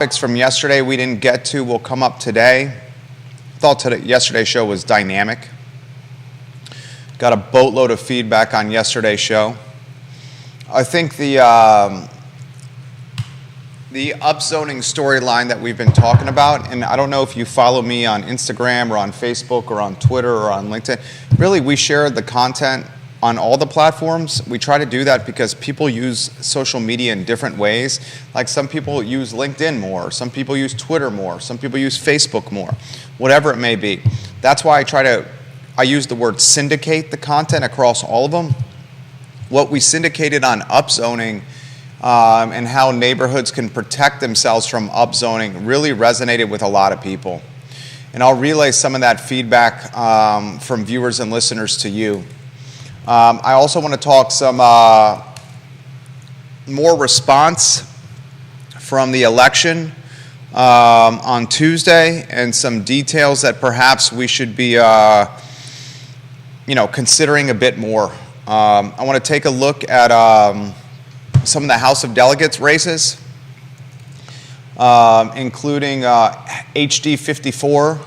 Topics from yesterday we didn't get to will come up today. Thought yesterday's show was dynamic. Got a boatload of feedback on yesterday's show. I think the upzoning storyline that we've been talking about, and I don't know if you follow me on Instagram or on Facebook or on Twitter or on LinkedIn. Really, we share the content on all the platforms. We try to do that because people use social media in different ways. Like some people use LinkedIn more, some people use Twitter more, some people use Facebook more, whatever it may be. That's why I use the word syndicate the content across all of them. What we syndicated on upzoning and how neighborhoods can protect themselves from upzoning really resonated with a lot of people. And I'll relay some of that feedback from viewers and listeners to you. I also want to talk some more response from the election on Tuesday and some details that perhaps we should be considering a bit more. I want to take a look at some of the House of Delegates races, including HD 54.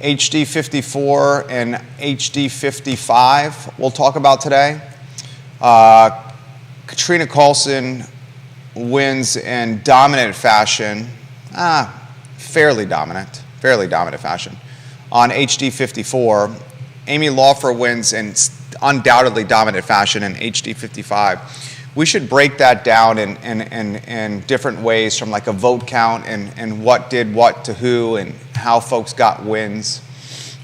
HD 54 and HD 55 we'll talk about today. Katrina Carlson wins in dominant fashion, fairly dominant fashion on HD 54. Amy Laufer wins in undoubtedly dominant fashion in HD 55. We should break that down in different ways, from like a vote count and what did what to who and how folks got wins.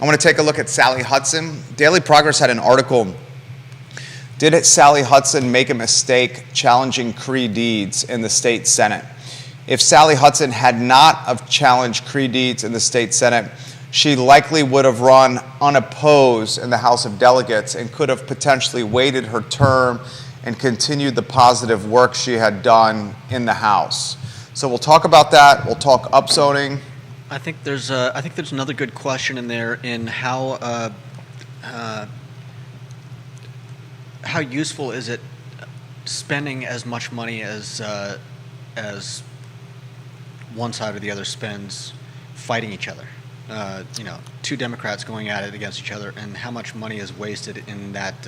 I want to take a look at Sally Hudson. Daily Progress had an article, did Sally Hudson make a mistake challenging Cree deeds in the state Senate? If Sally Hudson had not have challenged Cree deeds in the state Senate, she likely would have run unopposed in the House of Delegates and could have potentially waited her term and continued the positive work she had done in the House. So we'll talk about that. We'll talk upzoning. I think there's another good question in there in how useful is it spending as much money as one side or the other spends fighting each other. Two Democrats going at it against each other, and how much money is wasted in that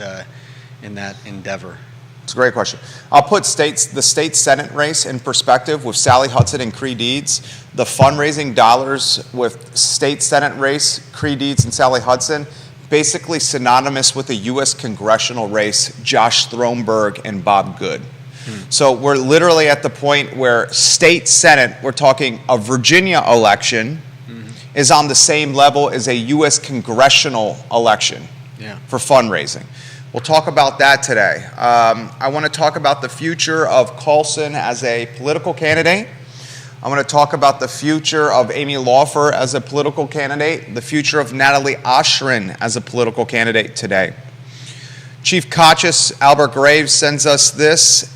endeavor. It's a great question. I'll put the state Senate race in perspective with Sally Hudson and Cree Deeds. The fundraising dollars with state Senate race, Cree Deeds and Sally Hudson, basically synonymous with the U.S. congressional race, Josh Throneberg and Bob Good. So we're literally at the point where state Senate, we're talking a Virginia election, is on the same level as a U.S. congressional election for fundraising. We'll talk about that today. I want to talk about the future of Carlson as a political candidate. I want to talk about the future of Amy Laufer as a political candidate, the future of Natalie Oshrin as a political candidate today. Chief Conscious Albert Graves sends us this,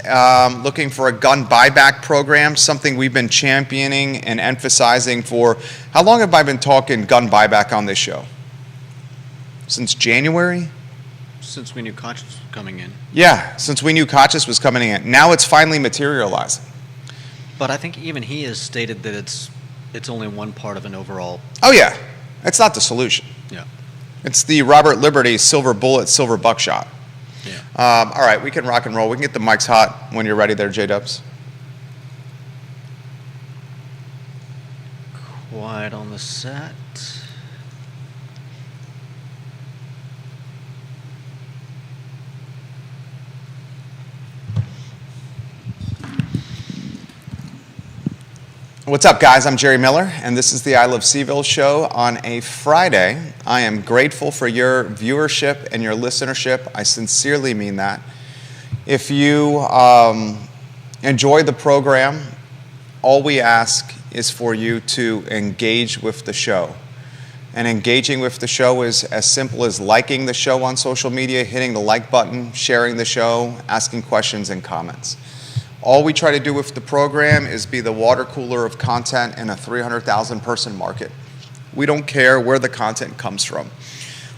looking for a gun buyback program, something we've been championing and emphasizing for, how long have I been talking gun buyback on this show? Since January? Since we knew Conscious was coming in. Yeah, since we knew Conscious was coming in. Now it's finally materializing. But I think even he has stated that it's only one part of an overall. Oh yeah, it's not the solution. Yeah. It's the Robert Liberty silver bullet, silver buckshot. Yeah. All right, we can rock and roll. We can get the mics hot when you're ready there, J-Dubs. Quiet on the set. What's up, guys? I'm Jerry Miller, and this is the I Love Seville show on a Friday. I am grateful for your viewership and your listenership. I sincerely mean that. If you enjoy the program, all we ask is for you to engage with the show. And engaging with the show is as simple as liking the show on social media, hitting the like button, sharing the show, asking questions and comments. All we try to do with the program is be the water cooler of content in a 300,000 person market. We don't care where the content comes from.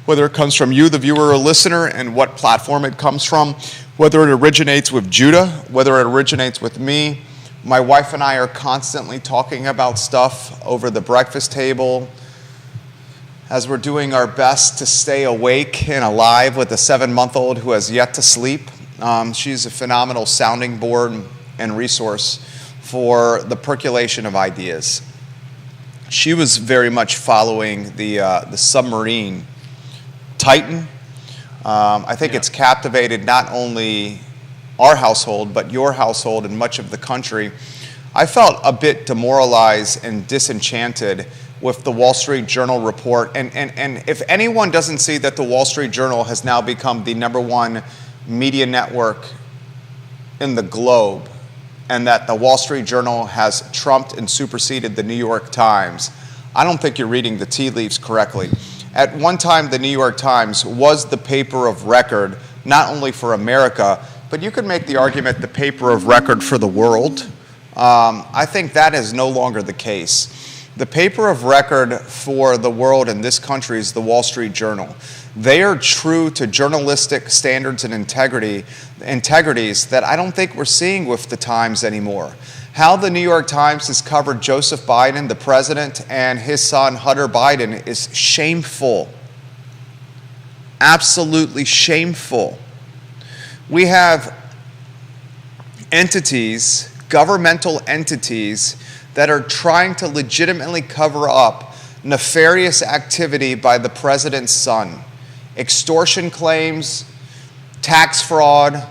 Whether it comes from you, the viewer or listener, and what platform it comes from, whether it originates with Judah, whether it originates with me, My wife and I are constantly talking about stuff over the breakfast table as we're doing our best to stay awake and alive with a 7-month-old who has yet to sleep. She's a phenomenal sounding board and resource for the percolation of ideas. She was very much following the submarine Titan. I think it's captivated not only our household, but your household and much of the country. I felt a bit demoralized and disenchanted with the Wall Street Journal report. And if anyone doesn't see that the Wall Street Journal has now become the #1 media network in the globe, and that the Wall Street Journal has trumped and superseded the New York Times, I don't think you're reading the tea leaves correctly. At one time, the New York Times was the paper of record, not only for America, but you could make the argument the paper of record for the world. I think that is no longer the case. The paper of record for the world in this country is the Wall Street Journal. They are true to journalistic standards and integrities that I don't think we're seeing with the Times anymore. How the New York Times has covered Joseph Biden, the president, and his son Hunter Biden is shameful. Absolutely shameful. We have entities, governmental entities, that are trying to legitimately cover up nefarious activity by the president's son. Extortion claims, tax fraud,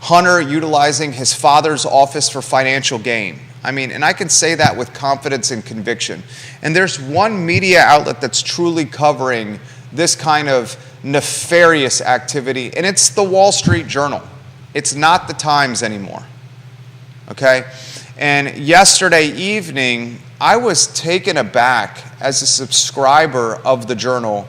Hunter utilizing his father's office for financial gain. I mean, and I can say that with confidence and conviction. And there's one media outlet that's truly covering this kind of nefarious activity, and it's the Wall Street Journal. It's not the Times anymore. Okay? And yesterday evening, I was taken aback as a subscriber of the Journal,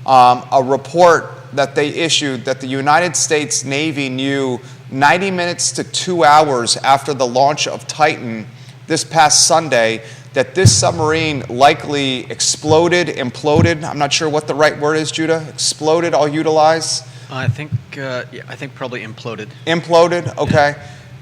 a report that they issued that the United States Navy knew 90 minutes to 2 hours after the launch of Titan this past Sunday that this submarine likely exploded, imploded. I'm not sure what the right word is, Judah. Exploded, I'll utilize. I think probably imploded. Imploded, okay.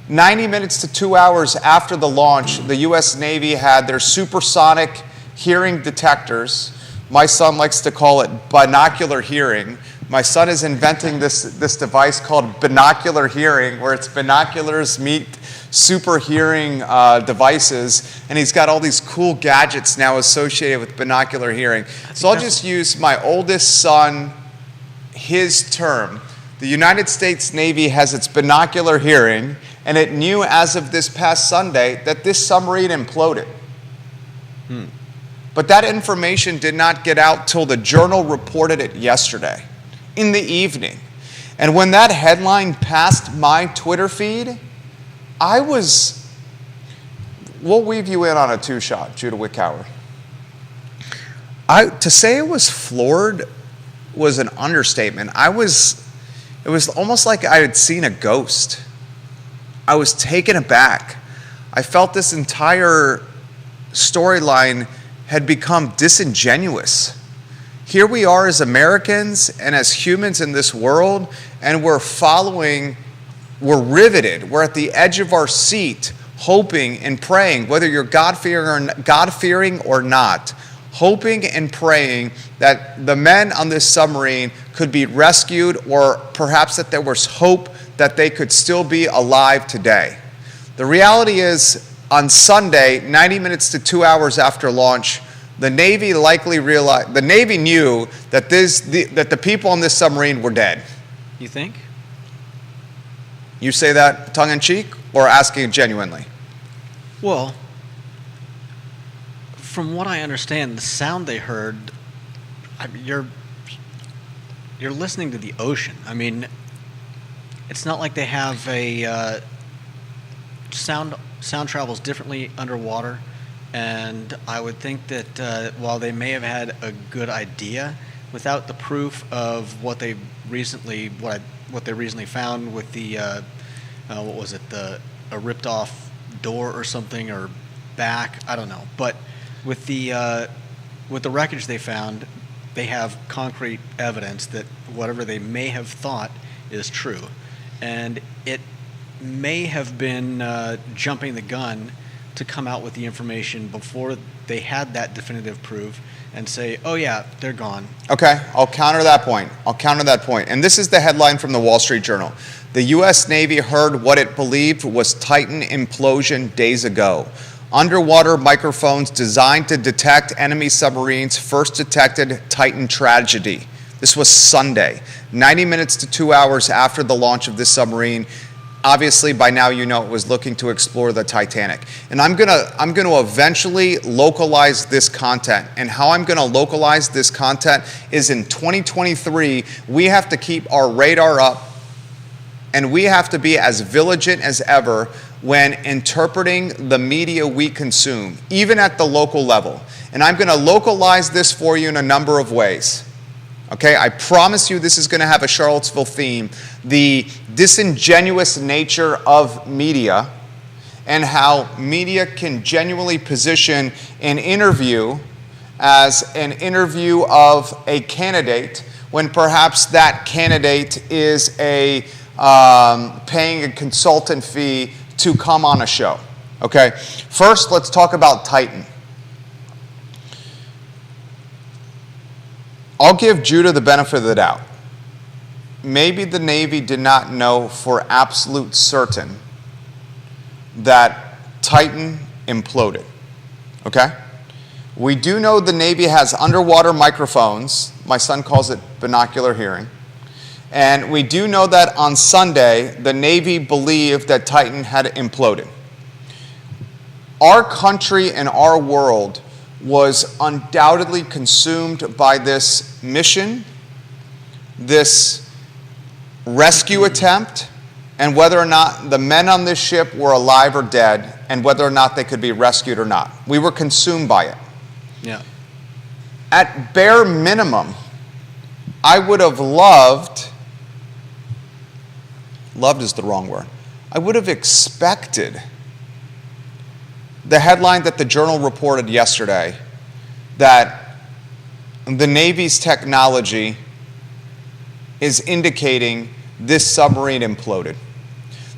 90 minutes to 2 hours after the launch, the U.S. Navy had their supersonic hearing detectors. My son likes to call it binocular hearing. My son is inventing this device called binocular hearing, where it's binoculars meet super hearing devices, and he's got all these cool gadgets now associated with binocular hearing. So I'll just use my oldest son, his term. The United States Navy has its binocular hearing, and it knew as of this past Sunday that this submarine imploded. But that information did not get out till the Journal reported it yesterday in the evening. And when that headline passed my Twitter feed, we'll weave you in on a two-shot, Judah Wickower. To say it was floored was an understatement. It was almost like I had seen a ghost. I was taken aback. I felt this entire storyline had become disingenuous. Here we are as Americans and as humans in this world, and we're riveted. We're at the edge of our seat, hoping and praying, whether you're God-fearing or not, hoping and praying that the men on this submarine could be rescued, or perhaps that there was hope that they could still be alive today. The reality is, on Sunday, 90 minutes to 2 hours after launch, the Navy knew that the people on this submarine were dead. You think? You say that tongue-in-cheek or asking genuinely? Well, from what I understand, the sound they heard, you're listening to the ocean. I mean, it's not like they have a sound travels differently underwater, and I would think that while they may have had a good idea, without the proof of what they recently found with the what was it, a ripped off door or something, or back, I don't know, but with the wreckage they found, they have concrete evidence that whatever they may have thought is true. And it may have been jumping the gun to come out with the information before they had that definitive proof and say, oh yeah, they're gone. Okay, I'll counter that point. And this is the headline from the Wall Street Journal. The U.S. Navy heard what it believed was Titan implosion days ago. Underwater microphones designed to detect enemy submarines first detected Titan tragedy. This was Sunday, 90 minutes to 2 hours after the launch of this submarine. Obviously, by now you know it was looking to explore the Titanic. And I'm gonna eventually localize this content. And how I'm gonna localize this content is in 2023, we have to keep our radar up and we have to be as vigilant as ever when interpreting the media we consume, even at the local level. And I'm gonna localize this for you in a number of ways. Okay, I promise you this is going to have a Charlottesville theme. The disingenuous nature of media and how media can genuinely position an interview as an interview of a candidate when perhaps that candidate is paying a consultant fee to come on a show. Okay, first let's talk about Titan. I'll give Judah the benefit of the doubt. Maybe the Navy did not know for absolute certain that Titan imploded. Okay? We do know the Navy has underwater microphones. My son calls it binocular hearing. And we do know that on Sunday, the Navy believed that Titan had imploded. Our country and our world was undoubtedly consumed by this mission, this rescue attempt, and whether or not the men on this ship were alive or dead, and whether or not they could be rescued or not. We were consumed by it. Yeah. At bare minimum, I would have loved is the wrong word, I would have expected the headline that the Journal reported yesterday, that the Navy's technology is indicating this submarine imploded.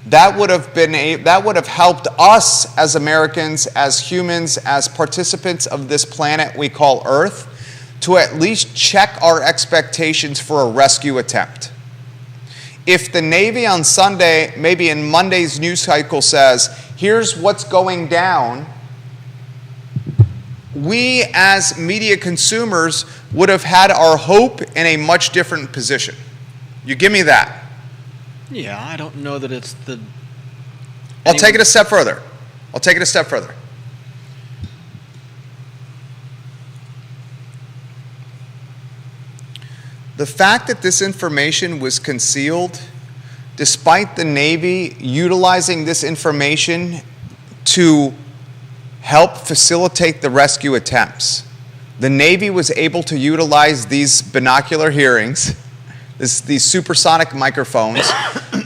That would have helped us as Americans, as humans, as participants of this planet we call Earth, to at least check our expectations for a rescue attempt. If the Navy on Sunday, maybe in Monday's news cycle, says, here's what's going down, we as media consumers would have had our hope in a much different position. You give me that? Yeah, I don't know that it's the... I'll take it a step further. The fact that this information was concealed, despite the Navy utilizing this information to help facilitate the rescue attempts, the Navy was able to utilize these binocular hearings, these supersonic microphones,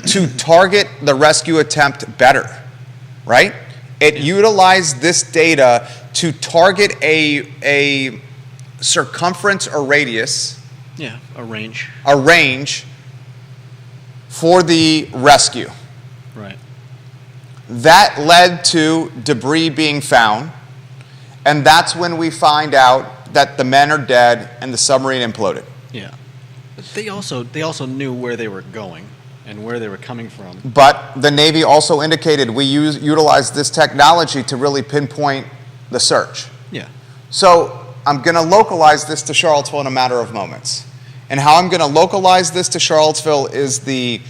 to target the rescue attempt better, right? It utilized this data to target a circumference or radius, a range. A range for the rescue. Right. That led to debris being found, and that's when we find out that the men are dead and the submarine imploded. Yeah. But they also knew where they were going and where they were coming from. But the Navy also indicated we utilized this technology to really pinpoint the search. Yeah. So I'm going to localize this to Charlottesville in a matter of moments. And how I'm going to localize this to Charlottesville is the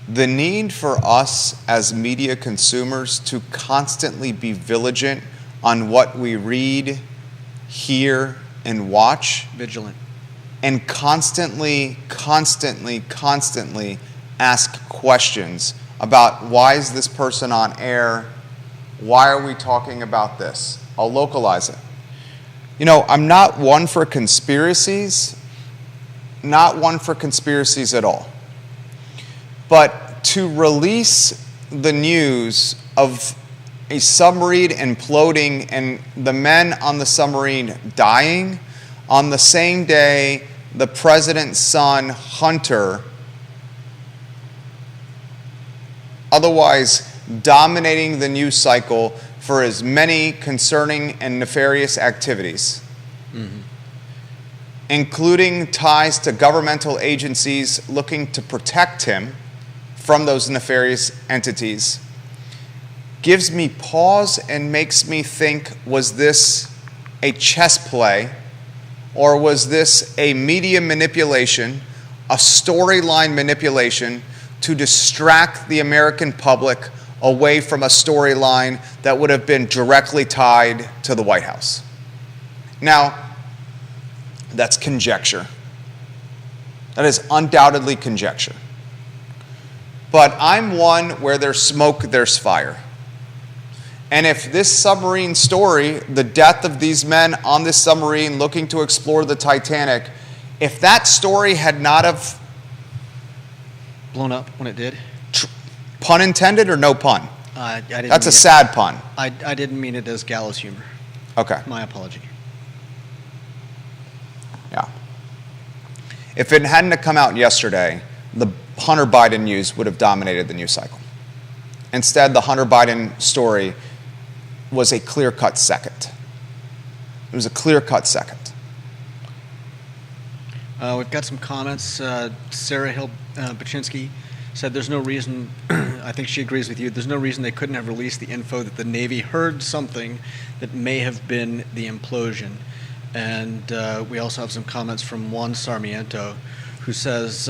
need for us as media consumers to constantly be vigilant on what we read, hear, and watch. Vigilant. And constantly ask questions about, why is this person on air? Why are we talking about this? I'll localize it. You know, I'm not one for conspiracies, at all. But to release the news of a submarine imploding and the men on the submarine dying on the same day the president's son, Hunter, otherwise dominating the news cycle for his many concerning and nefarious activities, including ties to governmental agencies looking to protect him from those nefarious entities, gives me pause and makes me think, was this a chess play, or was this a media manipulation, a storyline manipulation to distract the American public away from a storyline that would have been directly tied to the White House? Now, that's conjecture. That is undoubtedly conjecture. But I'm one where there's smoke, there's fire. And if this submarine story, the death of these men on this submarine looking to explore the Titanic, if that story had not have Blown up when it did? pun intended or no pun? I didn't That's a mean sad pun. I didn't mean it as gallows humor. Okay. My apology. Yeah. If it hadn't have come out yesterday, the Hunter Biden news would have dominated the news cycle. Instead, the Hunter Biden story was a clear-cut second. It was a clear-cut second. We've got some comments. Sarah Hill Baczynski said there's no reason, I think she agrees with you, there's no reason they couldn't have released the info that the Navy heard something that may have been the implosion. And we also have some comments from Juan Sarmiento, who says,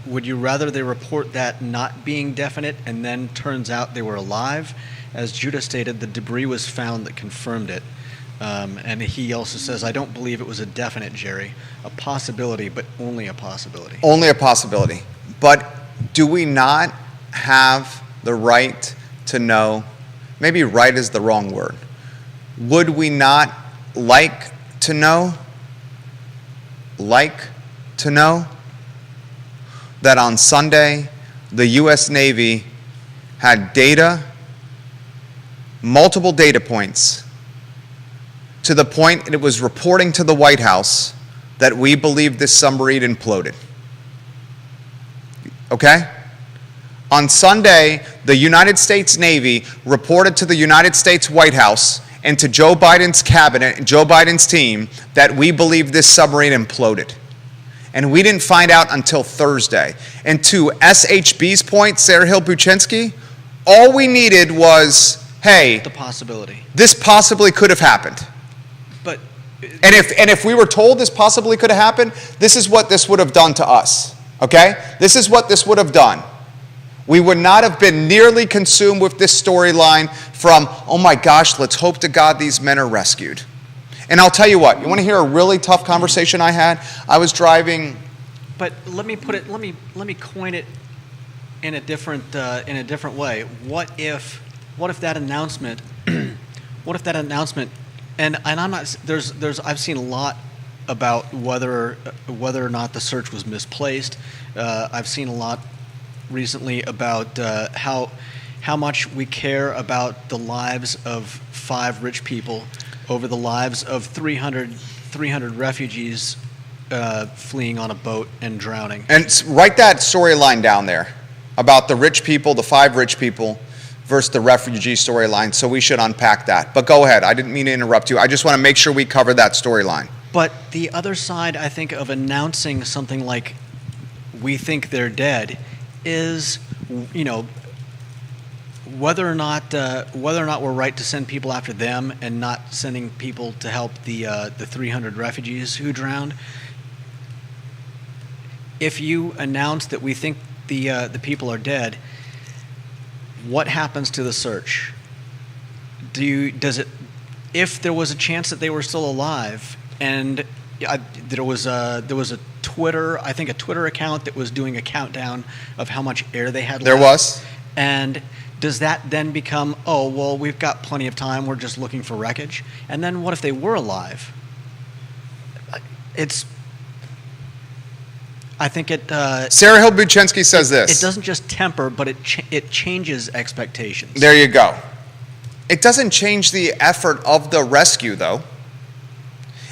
would you rather they report that not being definite and then turns out they were alive? As Judah stated, the debris was found that confirmed it. And he also says, I don't believe it was a definite, Jerry. A possibility, but only a possibility. Only a possibility. But do we not have the right to know? Maybe right is the wrong word. Would we not like to know? Like to know that on Sunday, the U.S. Navy had data, multiple data points, to the point it was reporting to the White House that we believe this submarine imploded. Okay? On Sunday, the United States Navy reported to the United States White House and to Joe Biden's cabinet and Joe Biden's team that we believe this submarine imploded. And we didn't find out until Thursday. And to SHB's point, Sarah Hill Baczynski, all we needed was, hey, The possibility. this possibly could have happened. But And if we were told this possibly could have happened, this is what this would have done to us, okay? This is what this would have done. We would not have been nearly consumed with this storyline from, oh my gosh, let's hope to God these men are rescued. And I'll tell you what, you want to hear a really tough conversation I had? I was driving. But let me put it. Let me coin it in a different way. What if that announcement? What if that announcement? And I'm not. There's. I've seen a lot about whether or not the search was misplaced. I've seen a lot recently about how much we care about the lives of 5 rich people over the lives of 300 refugees fleeing on a boat and drowning. And write that storyline down there about the rich people, the 5 rich people, versus the refugee storyline. So we should unpack that. But go ahead. I didn't mean to interrupt you. I just want to make sure we cover that storyline. But the other side, I think, of announcing something like, we think they're dead, is, you know, whether or not we're right to send people after them and not sending people to help the 300 refugees who drowned. If you announce that we think the people are dead, what happens to the search? If there was a chance that they were still alive, and there was a Twitter account that was doing a countdown of how much air they had left. There was. And does that then become, oh, well, we've got plenty of time, we're just looking for wreckage? And then what if they were alive? I think it... Sarah Hill Baczynski says this. It doesn't just temper, but it changes expectations. There you go. It doesn't change the effort of the rescue, though.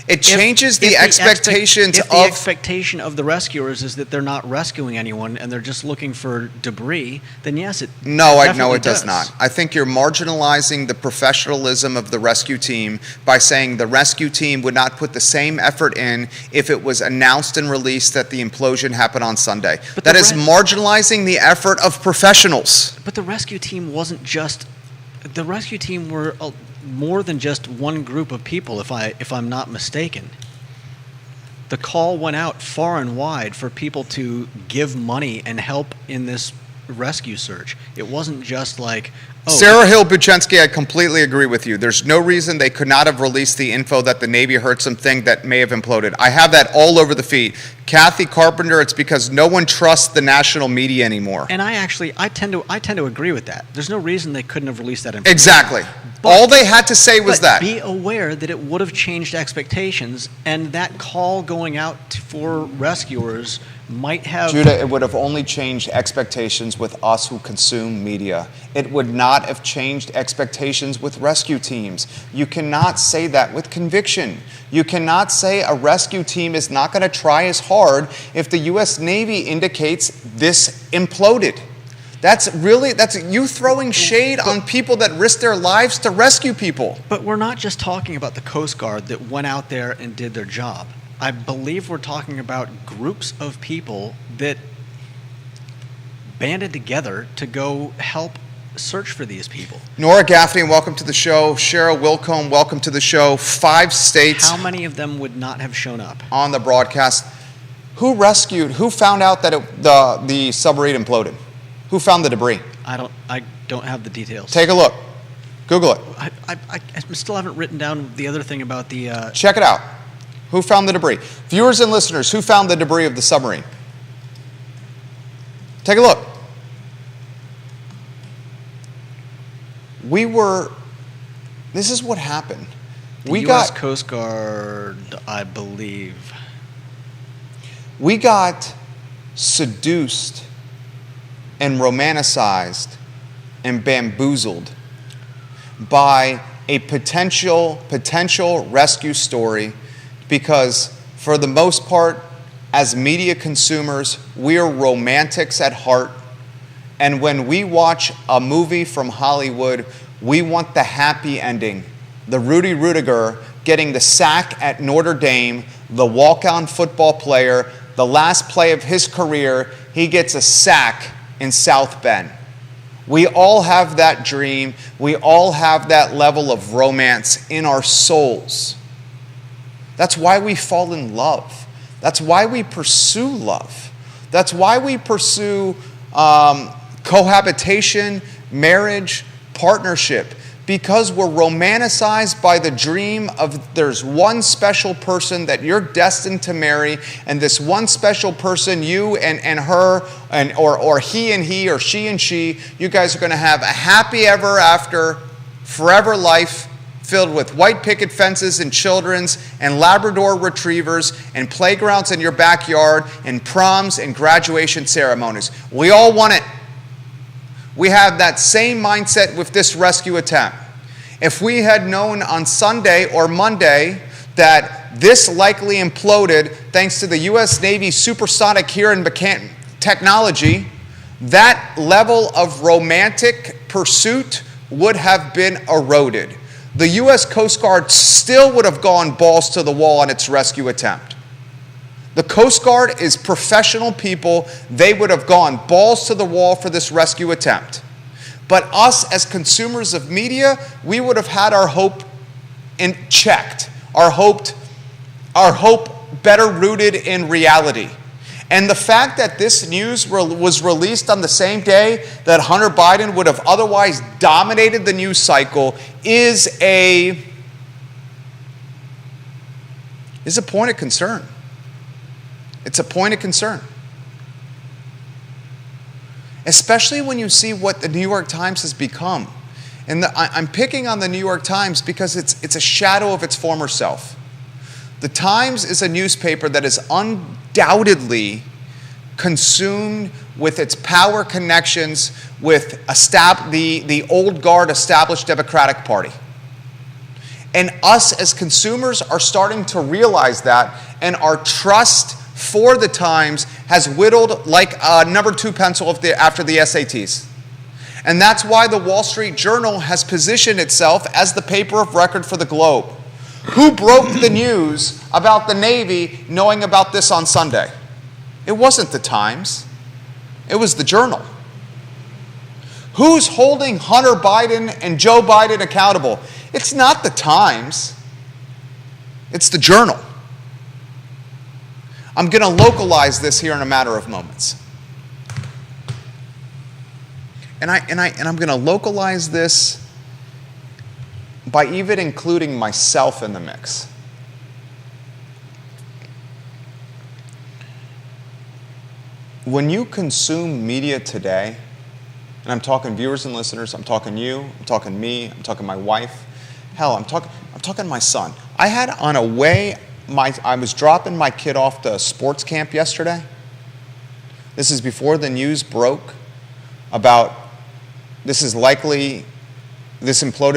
It changes the If expectations if the of... expectation of the rescuers is that they're not rescuing anyone and they're just looking for debris, then yes, it No, definitely it does not. I think you're marginalizing the professionalism of the rescue team by saying the rescue team would not put the same effort in if it was announced and released that the implosion happened on Sunday. But That is marginalizing the effort of professionals. But the rescue team wasn't just. The rescue team were more than just one group of people, if I'm not mistaken. The call went out far and wide for people to give money and help in this rescue search. It wasn't just like, Sarah Hill Buchensky, I completely agree with you. There's no reason they could not have released the info that the Navy heard something that may have imploded. I have that all over the feed. Kathy Carpenter, it's because no one trusts the national media anymore. And I tend to agree with that. There's no reason they couldn't have released that information. Exactly. But, all they had to say was but that. Be aware that it would have changed expectations, and that call going out for rescuers might have... Judah, it would have only changed expectations with us who consume media. It would not have changed expectations with rescue teams. You cannot say that with conviction. You cannot say a rescue team is not going to try as hard if the U.S. Navy indicates this imploded. That's you throwing shade on people that risk their lives to rescue people. But we're not just talking about the Coast Guard that went out there and did their job. I believe we're talking about groups of people that banded together to go help search for these people. Nora Gaffney, welcome to the show. Cheryl Wilcombe, welcome to the show. 5 states. How many of them would not have shown up? On the broadcast. Who found out that the submarine imploded? Who found the debris? I don't have the details. Take a look. Google it. I still haven't written down the other thing about the... Check it out. Who found the debris? Viewers and listeners, who found the debris of the submarine? Take a look. This is what happened. The U.S. Coast Guard, I believe. We got seduced and romanticized and bamboozled by a potential rescue story because, for the most part, as media consumers, we are romantics at heart. And when we watch a movie from Hollywood, we want the happy ending. The Rudy Rudiger getting the sack at Notre Dame, the walk-on football player, the last play of his career, he gets a sack in South Bend. We all have that dream. We all have that level of romance in our souls. That's why we fall in love. That's why we pursue love. That's why we pursue cohabitation, marriage, partnership, because we're romanticized by the dream of there's one special person that you're destined to marry, and this one special person, you and her, or he and he, or she and she, you guys are going to have a happy ever after, forever life filled with white picket fences and children's and Labrador retrievers and playgrounds in your backyard and proms and graduation ceremonies. We all want it. We have that same mindset with this rescue attempt. If we had known on Sunday or Monday that this likely imploded thanks to the U.S. Navy supersonic Kieran technology, that level of romantic pursuit would have been eroded. The U.S. Coast Guard still would have gone balls to the wall on its rescue attempt. The Coast Guard is professional people. They would have gone balls to the wall for this rescue attempt. But us as consumers of media, we would have had our hope checked, our hope better rooted in reality. And the fact that this news was released on the same day that Hunter Biden would have otherwise dominated the news cycle is a point of concern. It's a point of concern. Especially when you see what the New York Times has become. And I'm picking on the New York Times because it's a shadow of its former self. The Times is a newspaper that is undoubtedly consumed with its power connections with the old guard established Democratic Party. And us as consumers are starting to realize that, and our trust for the Times has whittled like a number 2 pencil after the SATs. And that's why the Wall Street Journal has positioned itself as the paper of record for the globe. Who broke the news about the Navy knowing about this on Sunday? It wasn't the Times. It was the Journal. Who's holding Hunter Biden and Joe Biden accountable? It's not the Times. It's the Journal. I'm going to localize this here in a matter of moments. And I'm going to localize this by even including myself in the mix. When you consume media today, and I'm talking viewers and listeners, I'm talking you, I'm talking me, I'm talking my wife, hell, I'm talking my son. I was dropping my kid off to sports camp yesterday. This is before the news broke about this imploded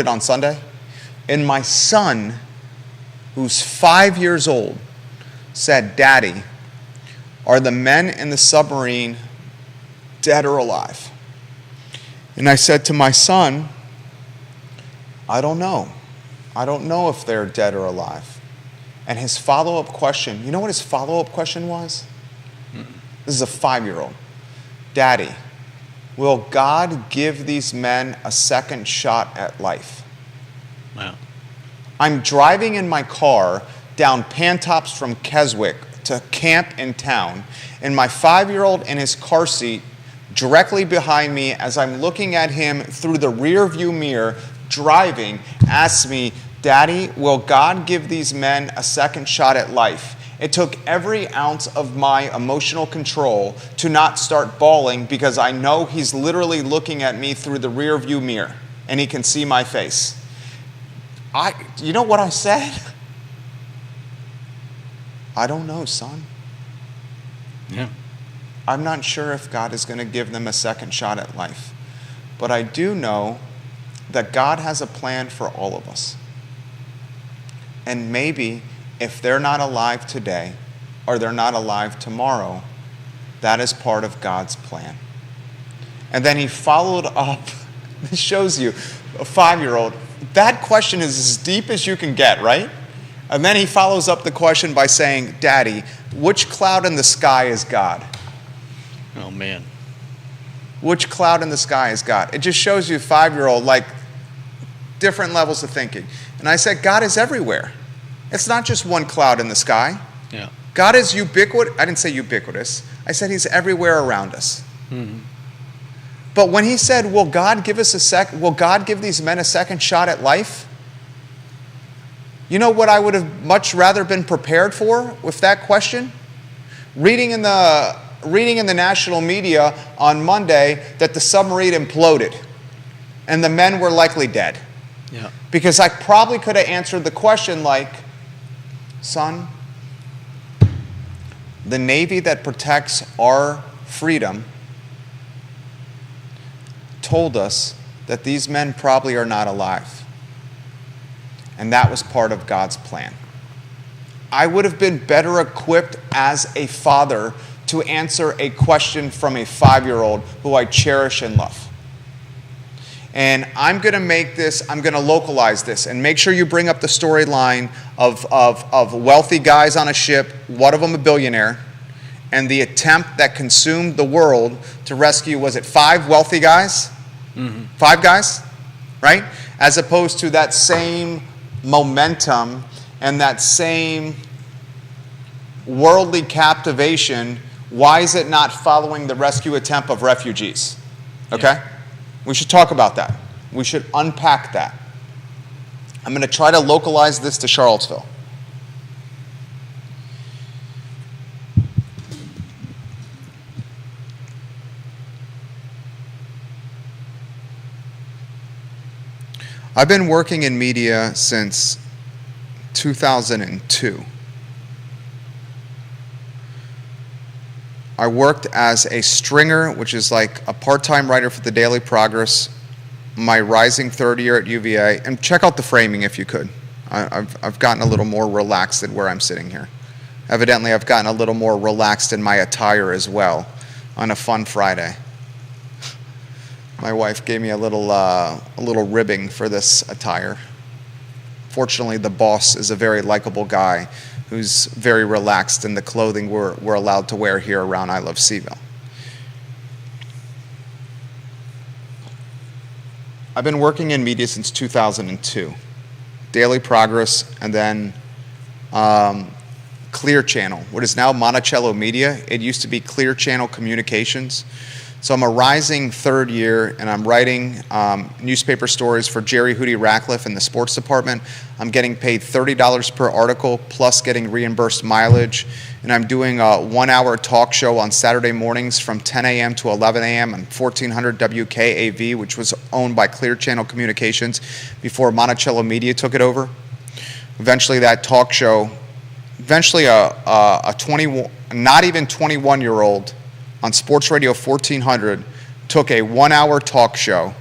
on Sunday. And my son, who's 5 years old, said, "Daddy, are the men in the submarine dead or alive?" And I said to my son, "I don't know. I don't know if they're dead or alive." And his follow-up question, you know what his follow-up question was? This is a 5-year-old. "Daddy, will God give these men a second shot at life?" Wow. I'm driving in my car down Pantops from Keswick to camp in town, and my 5-year-old in his car seat directly behind me as I'm looking at him through the rear view mirror driving asks me, "Daddy, will God give these men a second shot at life?" It took every ounce of my emotional control to not start bawling because I know he's literally looking at me through the rear view mirror and he can see my face. You know what I said? "I don't know, son. Yeah. I'm not sure if God is going to give them a second shot at life. But I do know that God has a plan for all of us. And maybe if they're not alive today or they're not alive tomorrow, that is part of God's plan." And then he followed up. This shows you, a 5-year-old, that question is as deep as you can get, right? And then he follows up the question by saying, "Daddy, which cloud in the sky is God?" Oh, man. Which cloud in the sky is God? It just shows you, 5-year-old, like different levels of thinking. And I said, God is everywhere. It's not just one cloud in the sky. Yeah. God is ubiquitous. I didn't say ubiquitous. I said he's everywhere around us. Mm-hmm. But when he said, will God give these men a second shot at life? You know what I would have much rather been prepared for with that question? Reading in the national media on Monday that the submarine imploded and the men were likely dead. Yeah. Because I probably could have answered the question like, "Son, the Navy that protects our freedom told us that these men probably are not alive. And that was part of God's plan." I would have been better equipped as a father to answer a question from a 5-year-old who I cherish and love. And I'm going to localize this and make sure you bring up the storyline of wealthy guys on a ship, one of them a billionaire, and the attempt that consumed the world to rescue, was it 5 wealthy guys? Mm-hmm. 5 guys, right? As opposed to that same momentum and that same worldly captivation. Why is it not following the rescue attempt of refugees? Okay? Yeah. We should talk about that. We should unpack that. I'm going to try to localize this to Charlottesville. I've been working in media since 2002. I worked as a stringer, which is like a part-time writer for the Daily Progress, my rising third year at UVA. And check out the framing if you could. I've gotten a little more relaxed than where I'm sitting here. Evidently, I've gotten a little more relaxed in my attire as well on a fun Friday. My wife gave me a little ribbing for this attire. Fortunately, the boss is a very likable guy who's very relaxed in the clothing we're allowed to wear here around I Love CVille. I've been working in media since 2002. Daily Progress, and then Clear Channel, what is now Monticello Media. It used to be Clear Channel Communications. So I'm a rising third year, and I'm writing newspaper stories for Jerry Hootie Ratcliffe in the sports department. I'm getting paid $30 per article, plus getting reimbursed mileage. And I'm doing a 1-hour talk show on Saturday mornings from 10 a.m. to 11 a.m. on 1400 WKAV, which was owned by Clear Channel Communications before Monticello Media took it over. Eventually, that talk show, not even 21-year-old on Sports Radio 1400 took a 1-hour talk show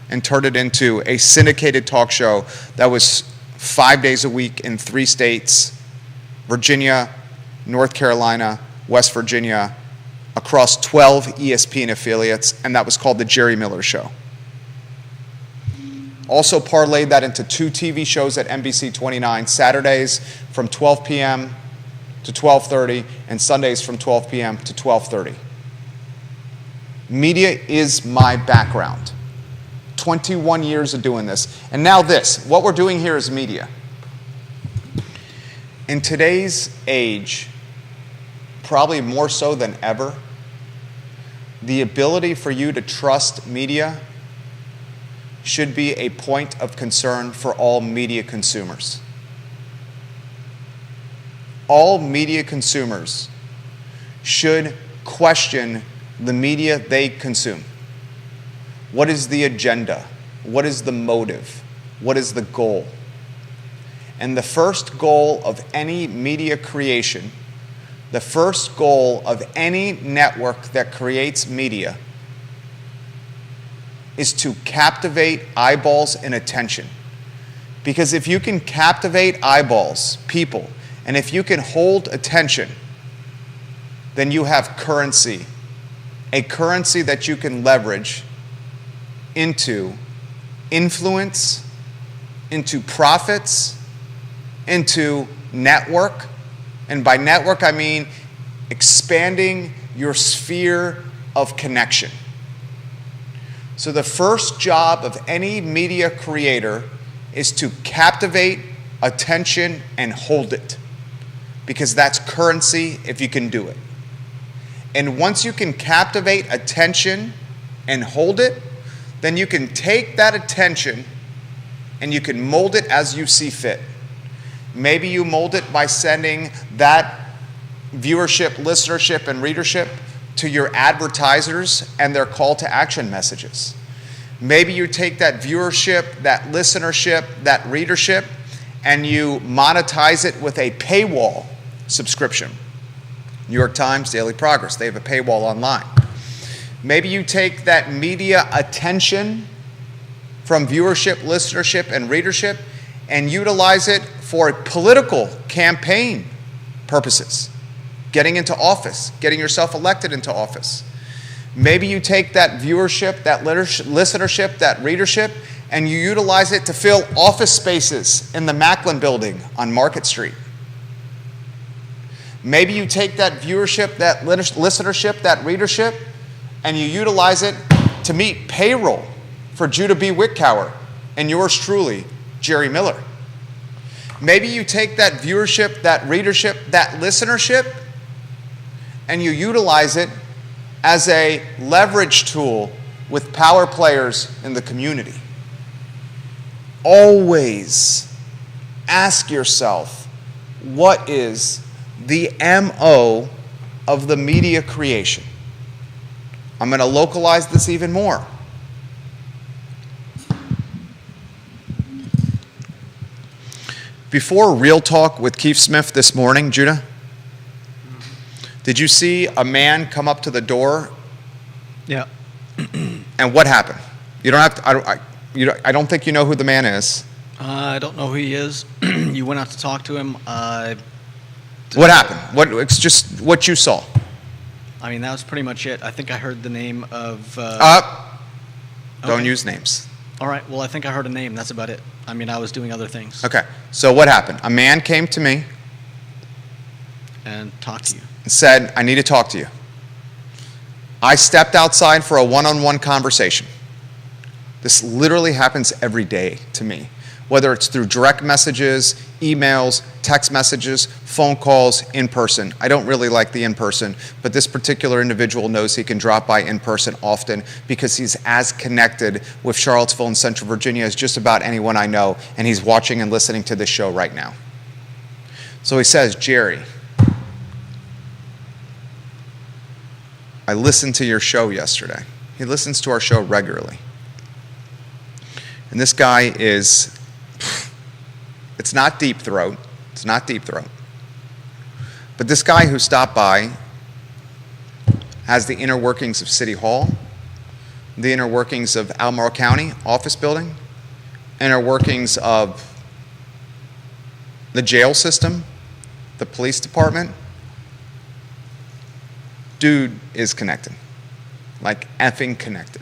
and turned it into a syndicated talk show that was 5 days a week in 3 states, Virginia, North Carolina, West Virginia, across 12 ESPN affiliates, and that was called The Jerry Miller Show. Also parlayed that into 2 TV shows at NBC 29, Saturdays from 12 p.m. to 12:30, and Sundays from 12 p.m. to 12:30. Media is my background. 21 years of doing this. And now this, what we're doing here is media. In today's age, probably more so than ever, the ability for you to trust media should be a point of concern for all media consumers. All media consumers should question the media they consume. What is the agenda? What is the motive? What is the goal? And the first goal of any media creation, the first goal of any network that creates media, is to captivate eyeballs and attention. Because if you can captivate eyeballs, people, and if you can hold attention, then you have currency, a currency that you can leverage into influence, into profits, into network. And by network, I mean expanding your sphere of connection. So the first job of any media creator is to captivate attention and hold it, because that's currency if you can do it. And once you can captivate attention and hold it, then you can take that attention and you can mold it as you see fit. Maybe you mold it by sending that viewership, listenership, and readership to your advertisers and their call to action messages. Maybe you take that viewership, that listenership, that readership, and you monetize it with a paywall subscription. New York Times, Daily Progress, they have a paywall online. Maybe you take that media attention from viewership, listenership, and readership and utilize it for political campaign purposes. Getting into office, getting yourself elected into office. Maybe you take that viewership, that listenership, that readership, and you utilize it to fill office spaces in the Macklin building on Market Street. Maybe you take that viewership, that listenership, that readership, and you utilize it to meet payroll for Judah B. Wickower and yours truly, Jerry Miller. Maybe you take that viewership, that readership, that listenership, and you utilize it as a leverage tool with power players in the community. Always ask yourself, what is the MO of the media creation? I'm going to localize this even more. Before Real Talk with Keith Smith this morning, Judah, did you see a man come up to the door? Yeah. And what happened? You don't have to. I don't think you know who the man is. I don't know who he is. You went out to talk to him. What happened? It's just what you saw. I mean, that was pretty much it. I think I heard the name of. Don't Okay. use names. All right. Well, I think I heard a name. That's about it. I mean, I was doing other things Okay. So what happened? A man came to me and talked to you. and said, I need to talk to you. I stepped outside for a one-on-one conversation. This literally happens every day to me, whether it's through direct messages, emails, text messages, phone calls, in person. I don't really like the in person, but this particular individual knows he can drop by in person often because he's as connected with Charlottesville and Central Virginia as just about anyone I know, and he's watching and listening to this show right now. So he says, Jerry, I listened to your show yesterday. He listens to our show regularly. And this guy is, it's not deep throat. It's not deep throat. But this guy who stopped by has the inner workings of City Hall, the inner workings of Albemarle County office building, inner workings of the jail system, the police department. Dude is connected, like effing connected.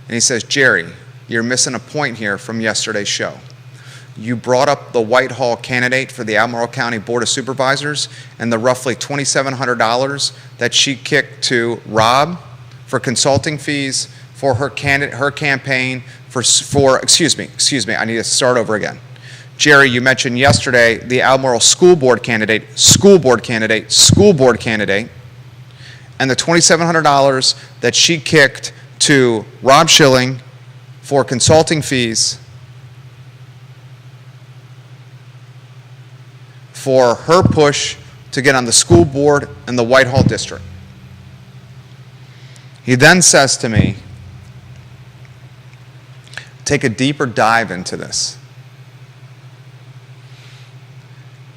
And he says, Jerry, you're missing a point here from yesterday's show. You brought up the Whitehall candidate for the Albemarle County Board of Supervisors and the roughly $2,700 that she kicked to Rob for consulting fees for her campaign excuse me, I need to start over again. Jerry, you mentioned yesterday the Albemarle school board candidate, and the $2,700 that she kicked to Rob Schilling for consulting fees for her push to get on the school board in the Whitehall district. He then says to me, take a deeper dive into this.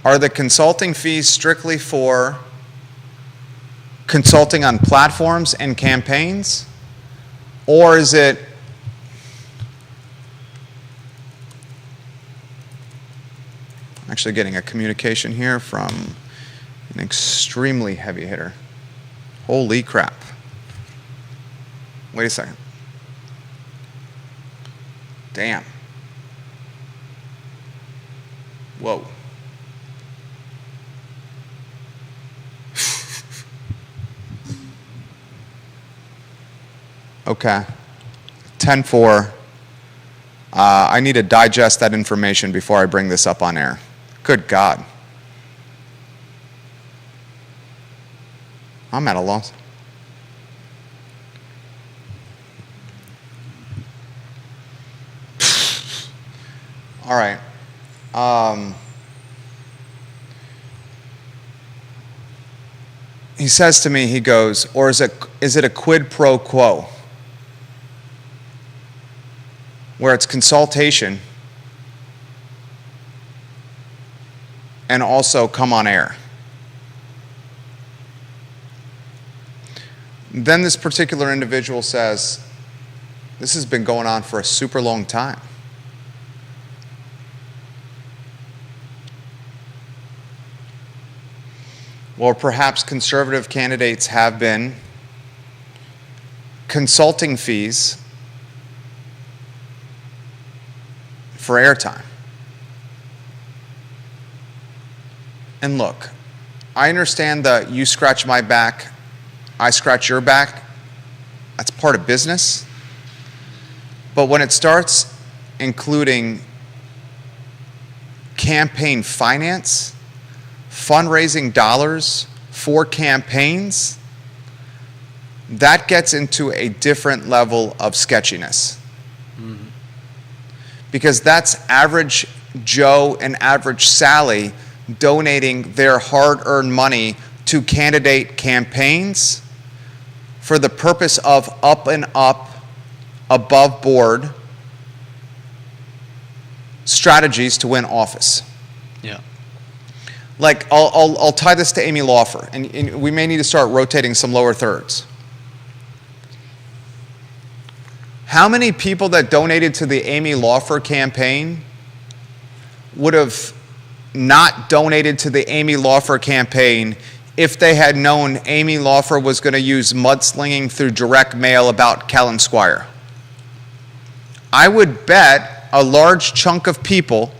Are the consulting fees strictly for consulting on platforms and campaigns? Or is it actually getting a communication here from an extremely heavy hitter? Holy crap. Wait a second. Damn. Whoa. Okay. 10-4. I need to digest that information before I bring this up on air. Good God. I'm at a loss. All right. He says to me, he goes, or is it a quid pro quo? Where it's consultation and also come on air. Then this particular individual says, this has been going on for a super long time. Or perhaps conservative candidates have been consulting fees for airtime. And look, I understand that you scratch my back, I scratch your back. That's part of business. But when it starts including campaign finance, fundraising dollars for campaigns, that gets into a different level of sketchiness. Mm-hmm. Because that's average Joe and average Sally donating their hard-earned money to candidate campaigns for the purpose of up and up, above board strategies to win office. Yeah. Like, I'll tie this to Amy Laufer, and we may need to start rotating some lower thirds. How many people that donated to the Amy Laufer campaign would have not donated to the Amy Laufer campaign if they had known Amy Laufer was going to use mudslinging through direct mail about Kellen Squire. I would bet a large chunk of people,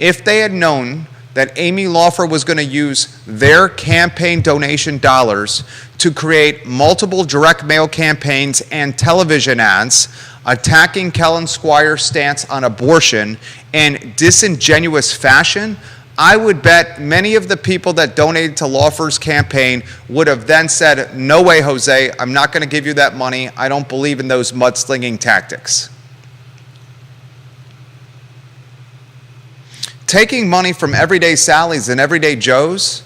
if they had known that Amy Laufer was going to use their campaign donation dollars to create multiple direct mail campaigns and television ads attacking Kellen Squire's stance on abortion in disingenuous fashion, I would bet many of the people that donated to Laufer's campaign would have then said, no way, Jose, I'm not going to give you that money. I don't believe in those mudslinging tactics. Taking money from everyday Sallys and everyday Joes,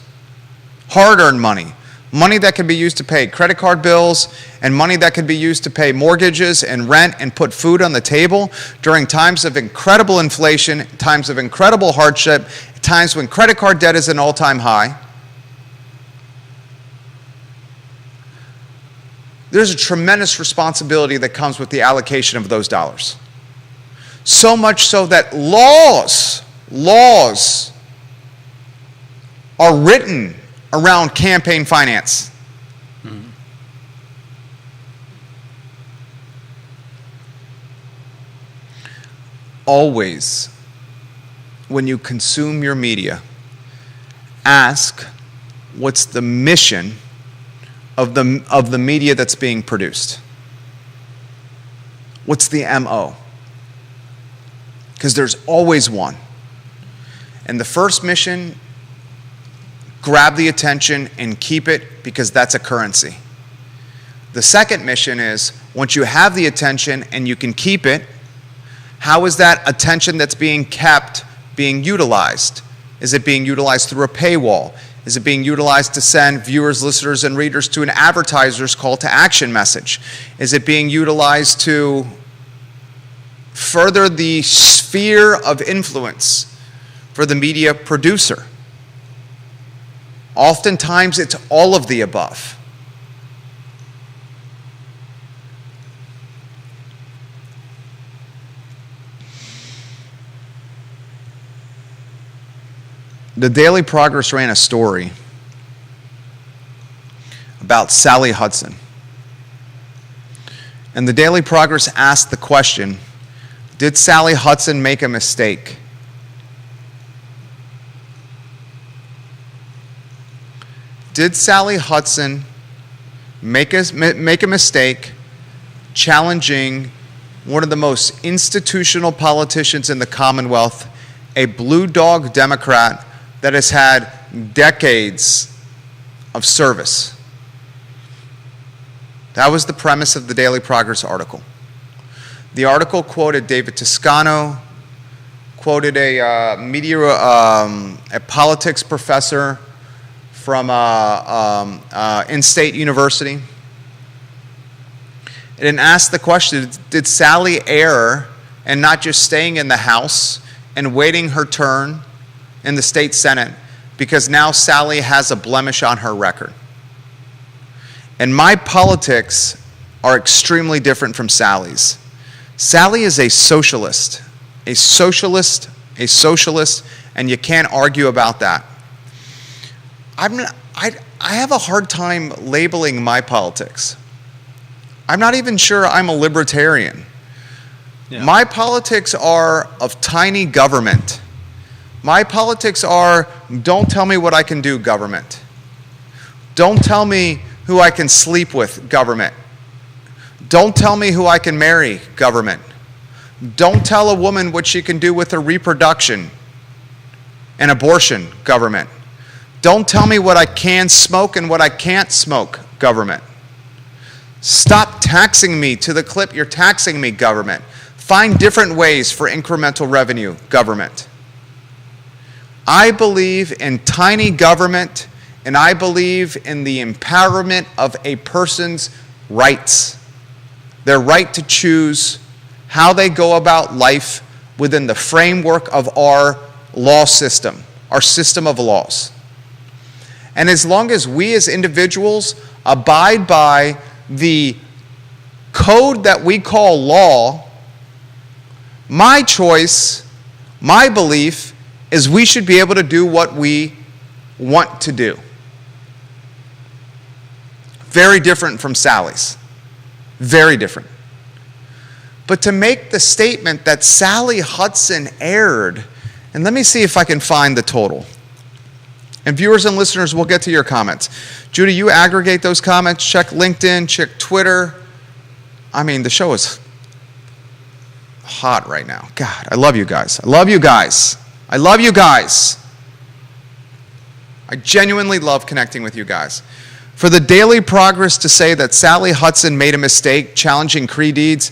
hard-earned money, money that can be used to pay credit card bills and money that can be used to pay mortgages and rent and put food on the table during times of incredible inflation, times of incredible hardship, times when credit card debt is an all-time high. There's a tremendous responsibility that comes with the allocation of those dollars. So much so that laws are written around campaign finance. Mm-hmm. Always, when you consume your media, ask what's the mission of the media that's being produced. What's the MO? Because there's always one. And the first mission, grab the attention and keep it because that's a currency. The second mission is, once you have the attention and you can keep it, how is that attention that's being kept being utilized? Is it being utilized through a paywall? Is it being utilized to send viewers, listeners, and readers to an advertiser's call to action message? Is it being utilized to further the sphere of influence for the media producer? Oftentimes, it's all of the above. The Daily Progress ran a story about Sally Hudson. And the Daily Progress asked the question, did Sally Hudson make a mistake? Did Sally Hudson make a mistake challenging one of the most institutional politicians in the Commonwealth, a blue dog Democrat that has had decades of service? That was the premise of the Daily Progress article. The article quoted David Toscano, quoted a politics professor from in-state university. And asked the question, did Sally err in not just staying in the House and waiting her turn in the state Senate because now Sally has a blemish on her record? And my politics are extremely different from Sally's. Sally is a socialist, and you can't argue about that. I have a hard time labeling my politics. I'm not even sure I'm a libertarian. Yeah. My politics are of tiny government. My politics are, don't tell me what I can do, government. Don't tell me who I can sleep with, government. Don't tell me who I can marry, government. Don't tell a woman what she can do with her reproduction and abortion, government. Don't tell me what I can smoke and what I can't smoke, government. Stop taxing me to the clip you're taxing me, government. Find different ways for incremental revenue, government. I believe in tiny government, and I believe in the empowerment of a person's rights. Their right to choose how they go about life within the framework of our law system, our system of laws. And as long as we as individuals abide by the code that we call law, my choice, my belief, is we should be able to do what we want to do. Very different from Sally's. Very different. But to make the statement that Sally Hudson erred, and let me see if I can find the total. And viewers and listeners, we'll get to your comments. Judy, you aggregate those comments, check LinkedIn, check Twitter. I mean, the show is hot right now. God, I love you guys. I love you guys. I love you guys. I genuinely love connecting with you guys. For the Daily Progress to say that Sally Hudson made a mistake challenging Cree deeds,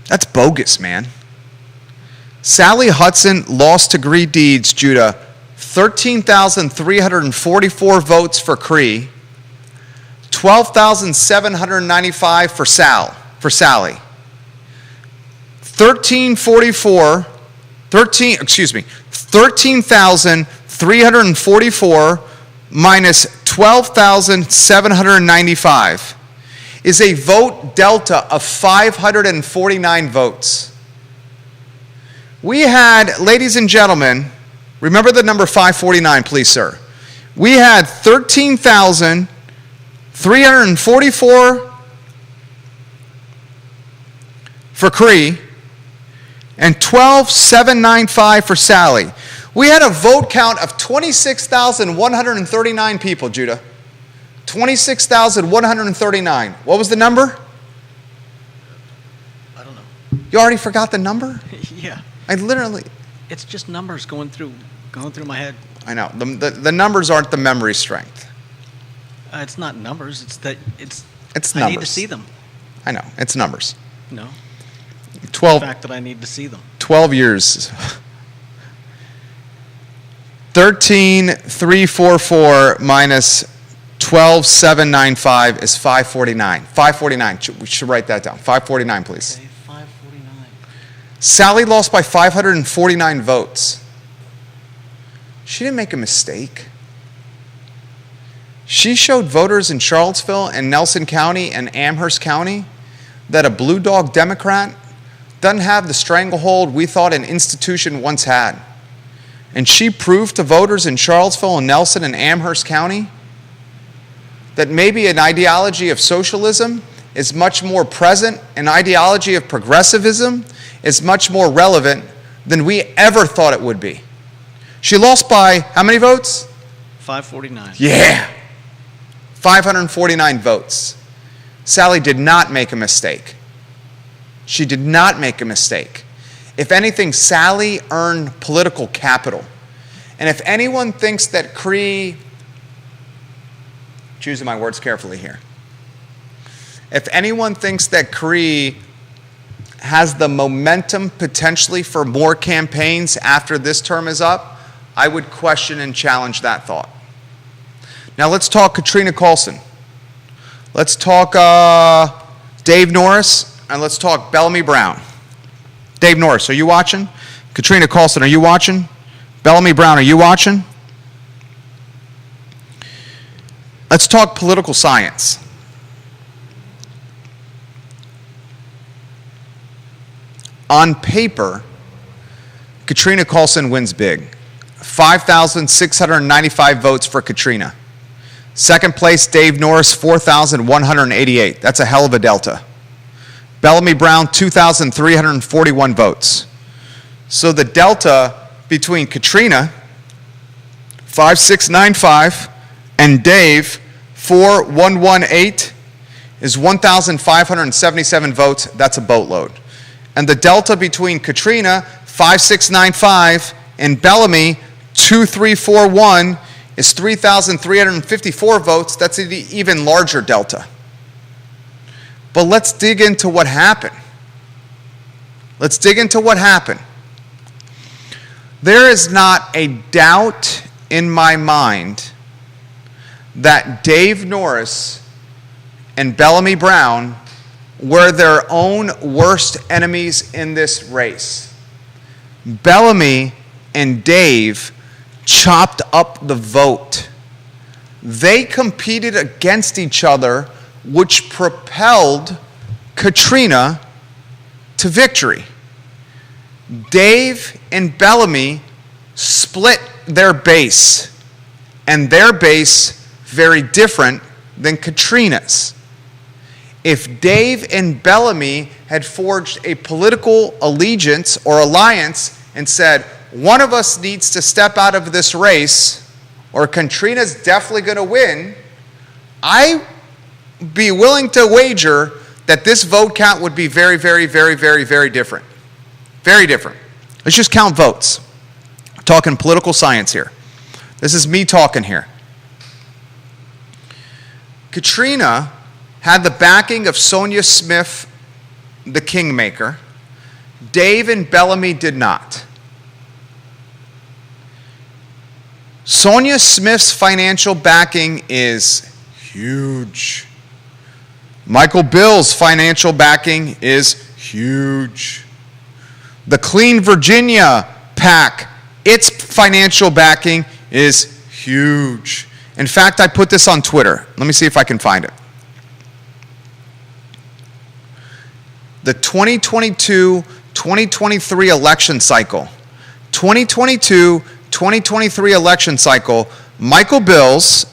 that's bogus, man. Sally Hudson lost to Cree deeds, Judah, 13,344 votes for Cree, 12,795 for Sally. 13,344 minus 12,795 is a vote delta of 549 votes. We had, ladies and gentlemen, remember the number 549, please, sir. We had 13,344 for Cree and 12,795 for Sally. We had a vote count of 26,139 people, Judah. 26,139. What was the number? I don't know. You already forgot the number? Yeah. I literally... It's just numbers going through my head. I know. The numbers aren't the memory strength. It's not numbers. It's numbers. I need to see them. I know. It's numbers. No. 12. The fact that I need to see them. 12 years. 13,344 minus 12,795 is 549. 549. We should write that down. 549, please. Okay, 549. Sally lost by 549 votes. She didn't make a mistake. She showed voters in Charlottesville and Nelson County and Amherst County that a blue dog Democrat doesn't have the stranglehold we thought an institution once had. And she proved to voters in Charlottesville and Nelson and Amherst County that maybe an ideology of socialism is much more present, an ideology of progressivism is much more relevant than we ever thought it would be. She lost by how many votes? 549. Yeah. 549 votes. Sally did not make a mistake. She did not make a mistake. If anything, Sally earned political capital. And if anyone thinks that Cree, choosing my words carefully here, if anyone thinks that Cree has the momentum potentially for more campaigns after this term is up, I would question and challenge that thought. Now let's talk Katrina Carlson. Let's talk Dave Norris, and let's talk Bellamy Brown. Dave Norris, are you watching? Katrina Carlson, are you watching? Bellamy Brown, are you watching? Let's talk political science. On paper, Katrina Carlson wins big. 5,695 votes for Katrina. Second place, Dave Norris, 4,188. That's a hell of a delta. Bellamy Brown, 2,341 votes. So the delta between Katrina, 5,695, and Dave, 4,118, is 1,577 votes. That's a boatload. And the delta between Katrina, 5,695, and Bellamy, 2,341, is 3,354 votes. That's an even larger delta. But let's dig into what happened. Let's dig into what happened. There is not a doubt in my mind that Dave Norris and Bellamy Brown were their own worst enemies in this race. Bellamy and Dave chopped up the vote. They competed against each other, which propelled Katrina to victory. Dave and Bellamy split their base, and their base very different than Katrina's. If Dave and Bellamy had forged a political allegiance or alliance and said, one of us needs to step out of this race, or Katrina's definitely going to win, I'd be willing to wager that this vote count would be very, very, very, very, very different. Very different. Let's just count votes. We're talking political science here. This is me talking here. Katrina had the backing of Sonia Smith, the kingmaker. Dave and Bellamy did not. Sonia Smith's financial backing is huge. Michael Bill's financial backing is huge. The Clean Virginia PAC, its financial backing is huge. In fact, I put this on Twitter. Let me see if I can find it. The 2022-2023 election cycle. 2022-2023 election cycle, Michael Bills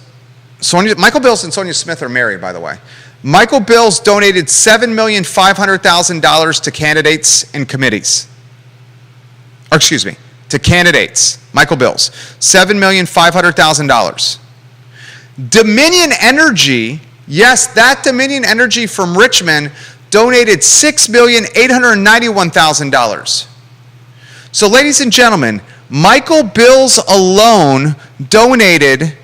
and Sonia Smith are married, by the way. Michael Bills donated $7,500,000 to candidates and committees. Or excuse me, to candidates. Michael Bills, $7,500,000. Dominion Energy, yes, that Dominion Energy from Richmond donated $6,891,000. So, ladies and gentlemen, Michael Bills alone donated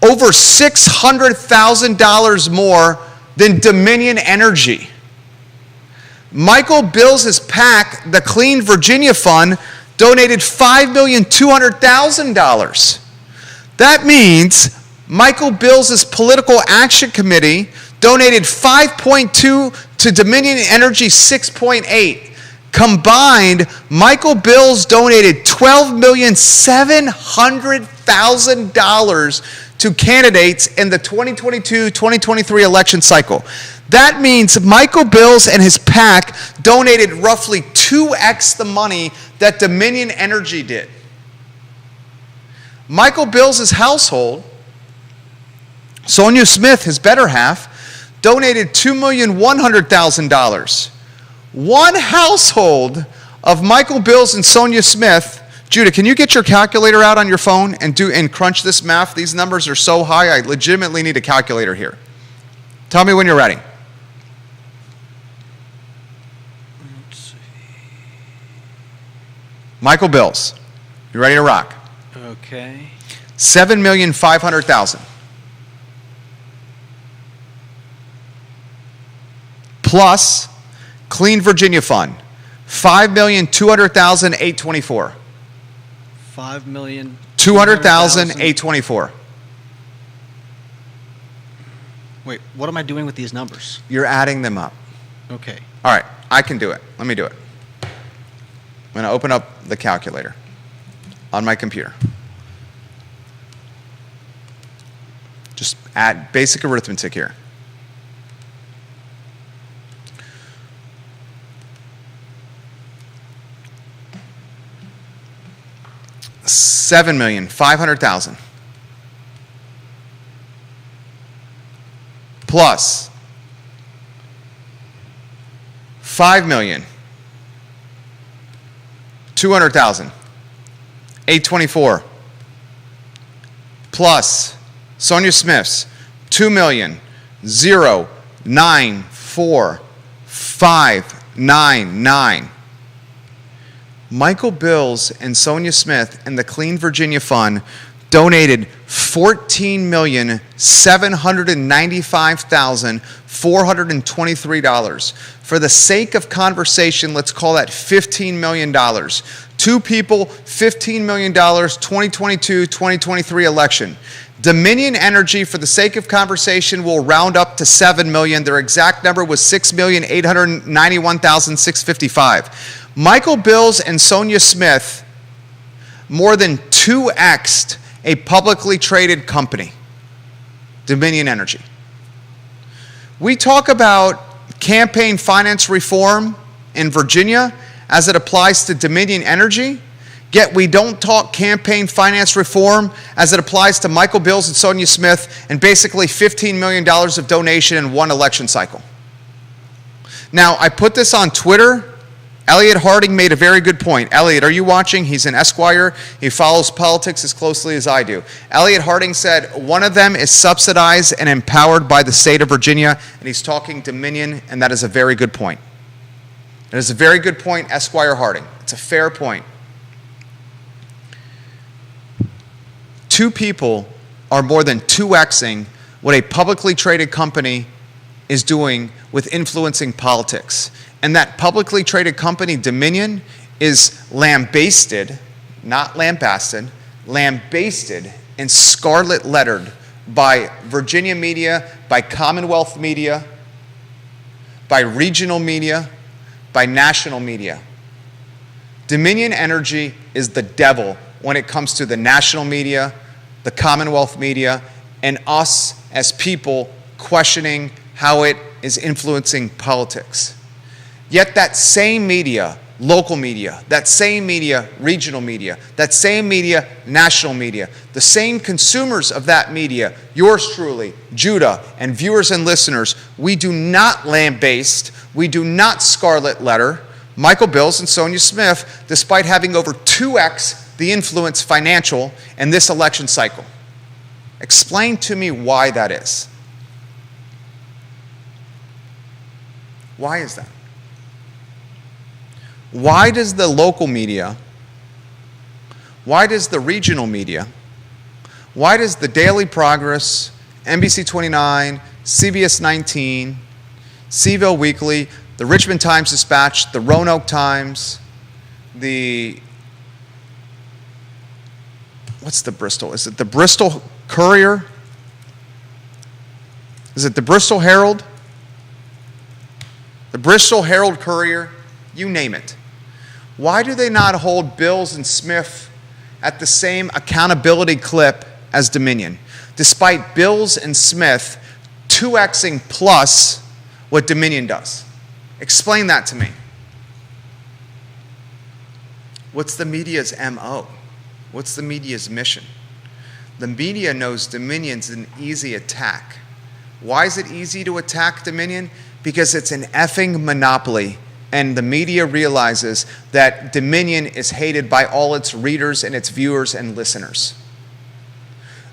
over $600,000 more than Dominion Energy. Michael Bills' PAC, the Clean Virginia Fund, donated $5,200,000. That means Michael Bills' Political Action Committee donated 5.2 to Dominion Energy 6.8. Combined, Michael Bills donated $12,700,000 to candidates in the 2022-2023 election cycle. That means Michael Bills and his PAC donated roughly 2x the money that Dominion Energy did. Michael Bills' household, Sonia Smith, his better half, donated $2,100,000. One household of Michael Bills and Sonia Smith. Judah, can you get your calculator out on your phone and crunch this math? These numbers are so high, I legitimately need a calculator here. Tell me when you're ready. Let's see. Michael Bills, you ready to rock? Okay. $7,500,000. Plus Clean Virginia Fund, $5,200,824. $200,824. Wait, what am I doing with these numbers? You're adding them up. Okay. All right, I can do it. Let me do it. I'm going to open up the calculator on my computer. Just add basic arithmetic here. $7,500,000 plus $5,200,000, $824 plus Sonia Smith's $2,094,599. Michael Bills and Sonia Smith and the Clean Virginia Fund donated $14,795,423. For the sake of conversation, let's call that $15 million. Two people, $15 million, 2022-2023 election. Dominion Energy, for the sake of conversation, will round up to $7 million. Their exact number was $6,891,655. Michael Bills and Sonia Smith more than 2x'd a publicly traded company, Dominion Energy. We talk about campaign finance reform in Virginia as it applies to Dominion Energy, yet we don't talk campaign finance reform as it applies to Michael Bills and Sonia Smith and basically $15 million of donation in one election cycle. Now, I put this on Twitter. Elliot Harding made a very good point. Elliot, are you watching? He's an Esquire. He follows politics as closely as I do. Elliot Harding said one of them is subsidized and empowered by the state of Virginia, and he's talking Dominion, and that is a very good point. That is a very good point, Esquire Harding. It's a fair point. Two people are more than 2xing what a publicly traded company is doing with influencing politics. And that publicly traded company, Dominion, is lambasted, not lambasted, lambasted and scarlet lettered by Virginia media, by Commonwealth media, by regional media, by national media. Dominion Energy is the devil when it comes to the national media, the Commonwealth media, and us as people questioning how it is influencing politics. Yet that same media, local media, that same media, regional media, that same media, national media, the same consumers of that media, yours truly, Judah, and viewers and listeners, we do not lambaste, we do not scarlet letter Michael Bills and Sonia Smith, despite having over 2x the influence financial in this election cycle. Explain to me why that is. Why is that? Why does the local media, why does the regional media, why does the Daily Progress, NBC 29, CBS 19, Seville Weekly, the Richmond Times-Dispatch, the Roanoke Times, what's the Bristol? Is it the Bristol Courier? Is it the Bristol Herald? The Bristol Herald Courier? You name it. Why do they not hold Bills and Smith at the same accountability clip as Dominion, despite Bills and Smith 2xing plus what Dominion does? Explain that to me. What's the media's MO? What's the media's mission? The media knows Dominion's an easy attack. Why is it easy to attack Dominion? Because it's an effing monopoly. And the media realizes that Dominion is hated by all its readers and its viewers and listeners.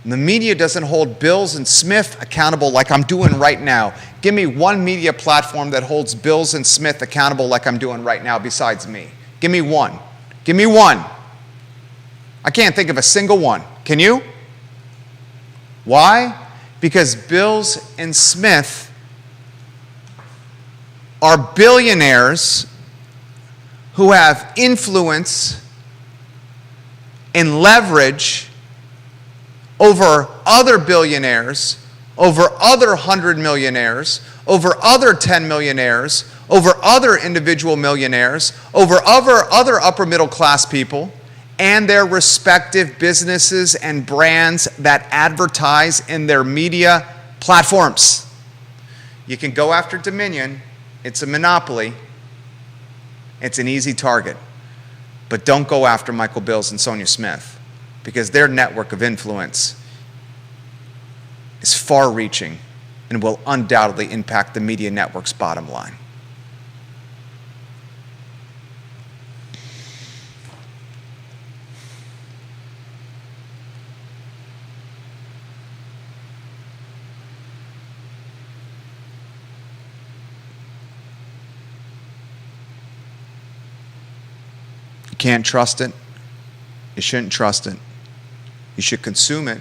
And the media doesn't hold Bills and Smith accountable like I'm doing right now. Give me one media platform that holds Bills and Smith accountable like I'm doing right now besides me. Give me one. Give me one. I can't think of a single one. Can you? Why? Because Bills and Smith are billionaires who have influence and leverage over other billionaires, over other 100 millionaires, over other 10 millionaires, over other individual millionaires, over other upper middle class people, and their respective businesses and brands that advertise in their media platforms. You can go after Dominion. It's a monopoly. It's an easy target. But don't go after Michael Bills and Sonia Smith because their network of influence is far-reaching and will undoubtedly impact the media network's bottom line. You can't trust it. You shouldn't trust it. You should consume it,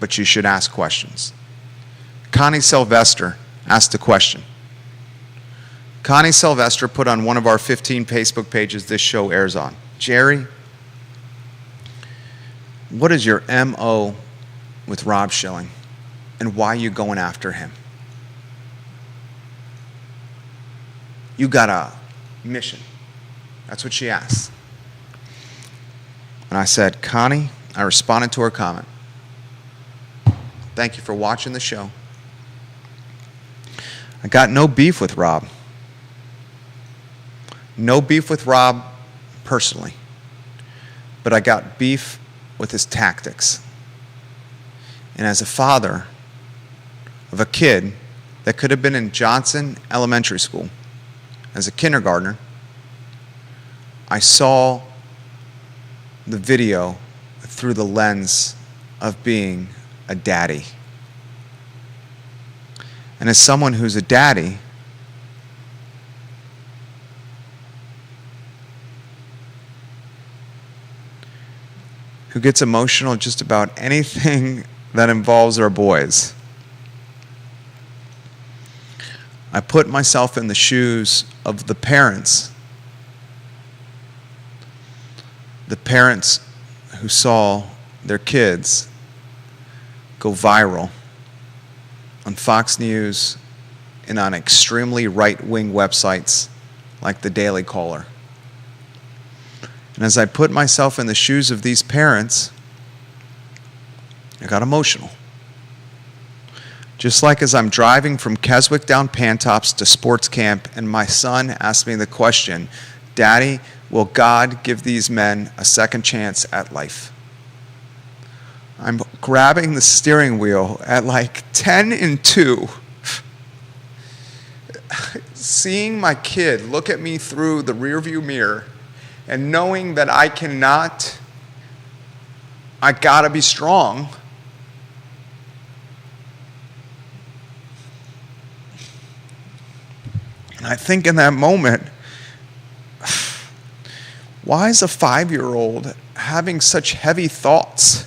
but you should ask questions. Connie Sylvester asked a question. Connie Sylvester put on one of our 15 Facebook pages this show airs on. Jerry, what is your MO with Rob Schilling, and why are you going after him? You got a mission. That's what she asked. And I said, Connie, I responded to her comment. Thank you for watching the show. I got no beef with Rob. No beef with Rob personally, but I got beef with his tactics. And as a father of a kid that could have been in Johnson Elementary School as a kindergartner, I saw the video through the lens of being a daddy. And as someone who's a daddy, who gets emotional just about anything that involves our boys, I put myself in the shoes of the parents who saw their kids go viral on Fox News and on extremely right-wing websites like the Daily Caller. And as I put myself in the shoes of these parents, I got emotional. Just like as I'm driving from Keswick down Pantops to sports camp and my son asked me the question, "Daddy, will God give these men a second chance at life?" I'm grabbing the steering wheel at like 10 and 2, seeing my kid look at me through the rearview mirror and knowing that I gotta be strong. And I think in that moment, why is a 5-year-old having such heavy thoughts?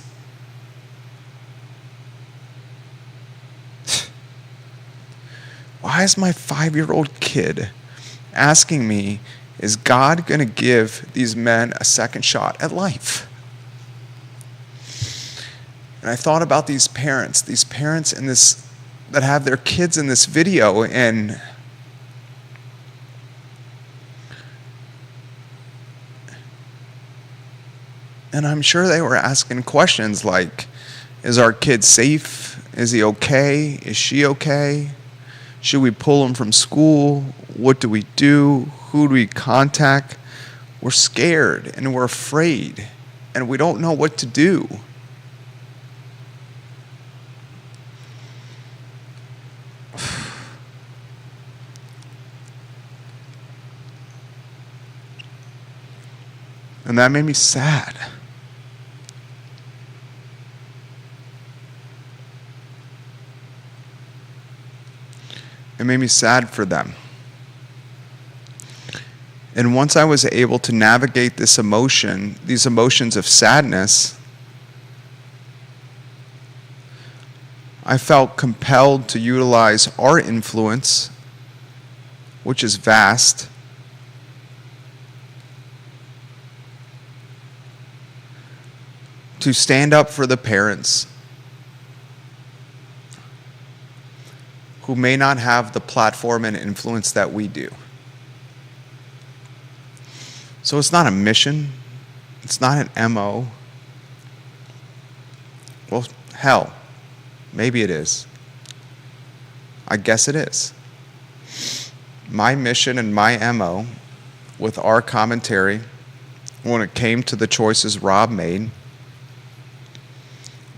Why is my 5-year-old kid asking me, is God going to give these men a second shot at life? And I thought about these parents in this that have their kids in this video, and I'm sure they were asking questions like, is our kid safe? Is he okay? Is she okay? Should we pull him from school? What do we do? Who do we contact? We're scared and we're afraid and we don't know what to do. And that made me sad. It made me sad for them. And once I was able to navigate these emotions of sadness, I felt compelled to utilize our influence, which is vast, to stand up for the parents who may not have the platform and influence that we do. So it's not a mission. It's not an MO. Well, hell, maybe it is. I guess it is. My mission and my MO with our commentary when it came to the choices Rob made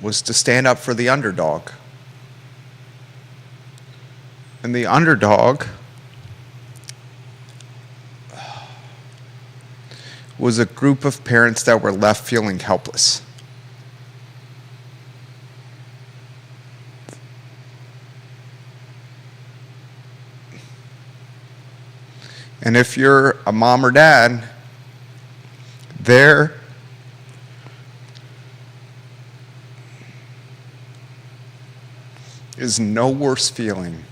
was to stand up for the underdog. And the underdog was a group of parents that were left feeling helpless. And if you're a mom or dad, there is no worse feeling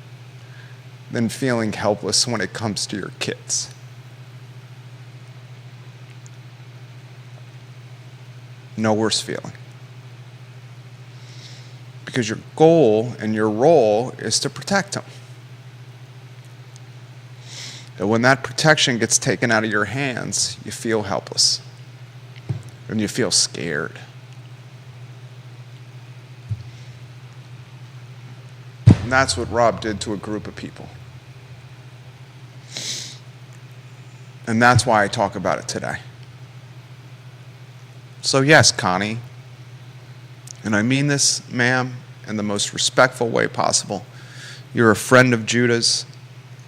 than feeling helpless when it comes to your kids. No worse feeling. Because your goal and your role is to protect them. And when that protection gets taken out of your hands, you feel helpless. And you feel scared. And that's what Rob did to a group of people. And that's why I talk about it today. So yes, Connie, and I mean this, ma'am, in the most respectful way possible. You're a friend of Judah's.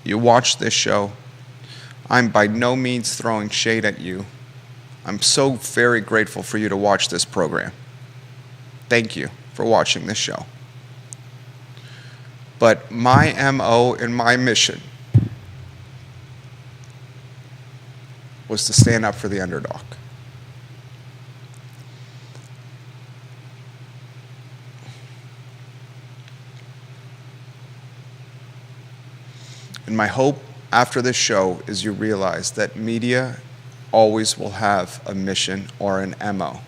You watch this show. I'm by no means throwing shade at you. I'm so very grateful for you to watch this program. Thank you for watching this show. But my MO and my mission was to stand up for the underdog. And my hope after this show is you realize that media always will have a mission or an MO.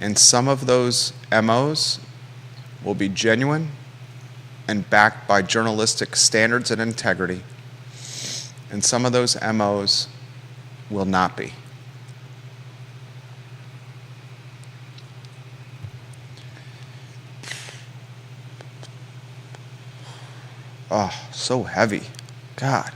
And some of those MOs will be genuine and backed by journalistic standards and integrity. And some of those MOs will not be. Oh, so heavy. God.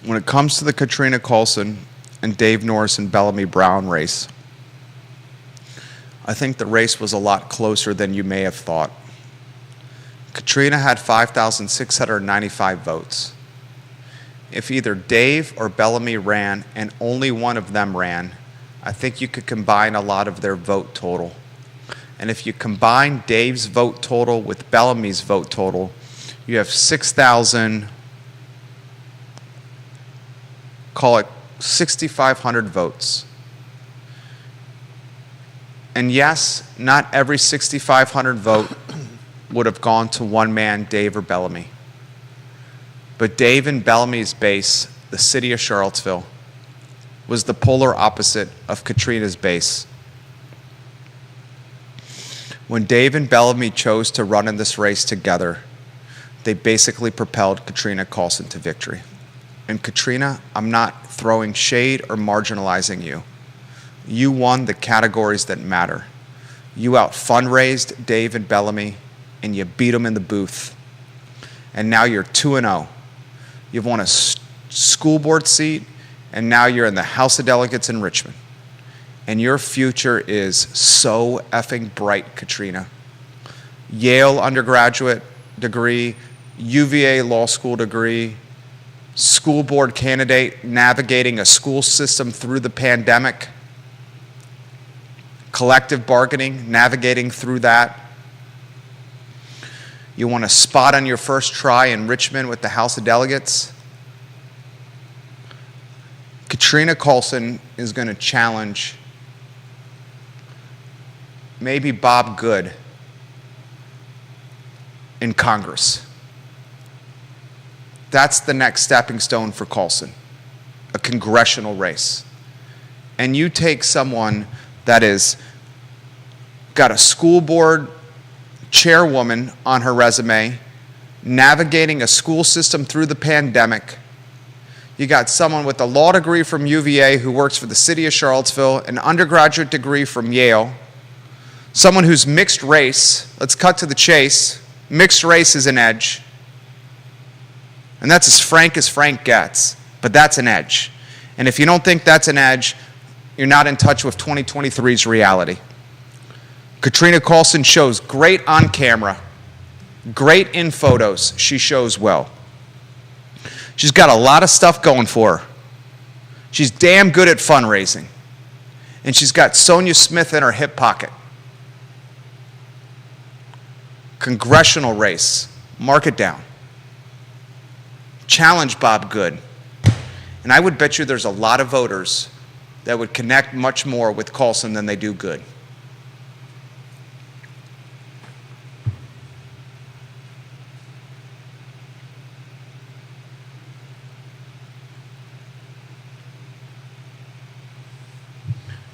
When it comes to the Katrina Coulson and Dave Norris and Bellamy Brown race, I think the race was a lot closer than you may have thought. Katrina had 5,695 votes. If either Dave or Bellamy ran and only one of them ran, I think you could combine a lot of their vote total. And if you combine Dave's vote total with Bellamy's vote total, you have 6,000, call it 6,500 votes. And yes, not every 6,500 vote would have gone to one man, Dave or Bellamy. But Dave and Bellamy's base, the city of Charlottesville, was the polar opposite of Katrina's base. When Dave and Bellamy chose to run in this race together, they basically propelled Katrina Coulson to victory. And Katrina, I'm not throwing shade or marginalizing you. You won the categories that matter. You out-fundraised Dave and Bellamy, and you beat them in the booth. And now you're 2-0. You've won a school board seat, and now you're in the House of Delegates in Richmond. And your future is so effing bright, Katrina. Yale undergraduate degree, UVA law school degree, school board candidate navigating a school system through the pandemic, collective bargaining, navigating through that. You want a spot on your first try in Richmond with the House of Delegates. Katrina Coulson is going to challenge maybe Bob Good in Congress. That's the next stepping stone for Coulson, a congressional race. And you take someone that is got a school board chairwoman on her resume, navigating a school system through the pandemic. You got someone with a law degree from UVA who works for the city of Charlottesville, an undergraduate degree from Yale, someone who's mixed race. Let's cut to the chase. Mixed race is an edge. And that's as Frank gets, but that's an edge. And if you don't think that's an edge, you're not in touch with 2023's reality. Katrina Coulson shows great on camera, great in photos. She shows well. She's got a lot of stuff going for her. She's damn good at fundraising. And she's got Sonia Smith in her hip pocket. Congressional race. Mark it down. Challenge Bob Good. And I would bet you there's a lot of voters that would connect much more with Coulson than they do Good.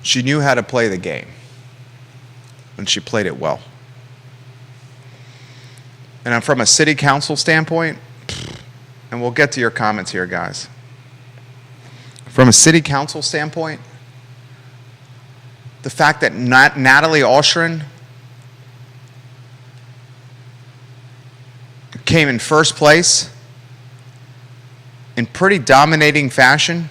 She knew how to play the game, and she played it well. And from a city council standpoint, and we'll get to your comments here, guys. From a city council standpoint, the fact that Natalie Oshrin came in first place in pretty dominating fashion,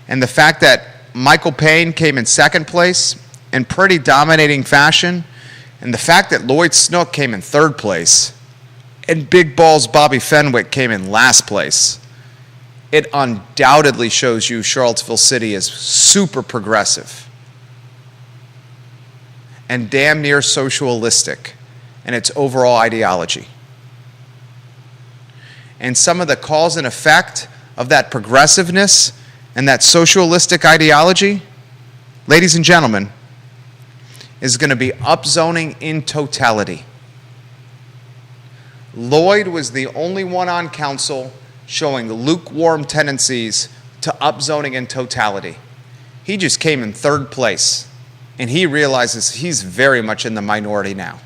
and the fact that Michael Payne came in second place in pretty dominating fashion, and the fact that Lloyd Snook came in third place, and Big Balls Bobby Fenwick came in last place, it undoubtedly shows you Charlottesville City is super progressive and damn near socialistic in its overall ideology. And some of the cause and effect of that progressiveness and that socialistic ideology, ladies and gentlemen, is going to be upzoning in totality. Lloyd was the only one on council showing lukewarm tendencies to upzoning in totality. He just came in third place, and he realizes he's very much in the minority now.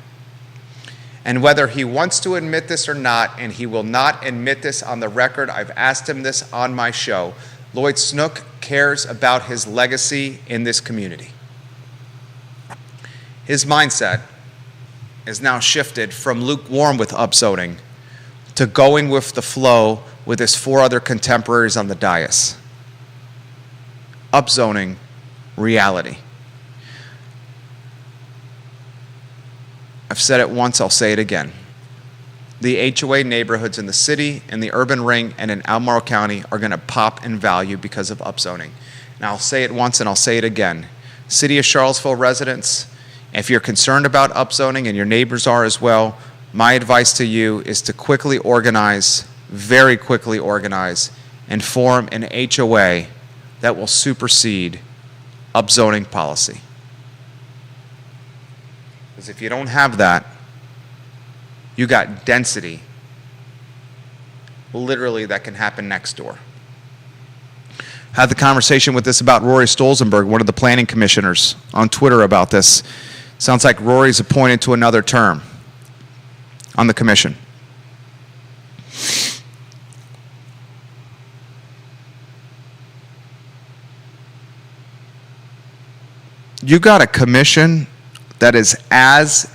And whether he wants to admit this or not, and he will not admit this on the record, I've asked him this on my show, Lloyd Snook cares about his legacy in this community. His mindset is now shifted from lukewarm with upzoning to going with the flow with his four other contemporaries on the dais. Upzoning reality. I've said it once, I'll say it again. The HOA neighborhoods in the city, in the urban ring, and in Albemarle County are going to pop in value because of upzoning. And I'll say it once and I'll say it again. City of Charlottesville residents, if you're concerned about upzoning and your neighbors are as well, my advice to you is to quickly organize, very quickly organize, and form an HOA that will supersede upzoning policy. Because if you don't have that, you got density, literally, that can happen next door. Had the conversation with this about Rory Stolzenberg, one of the planning commissioners, on Twitter about this. Sounds like Rory's appointed to another term on the commission. You got a commission that is as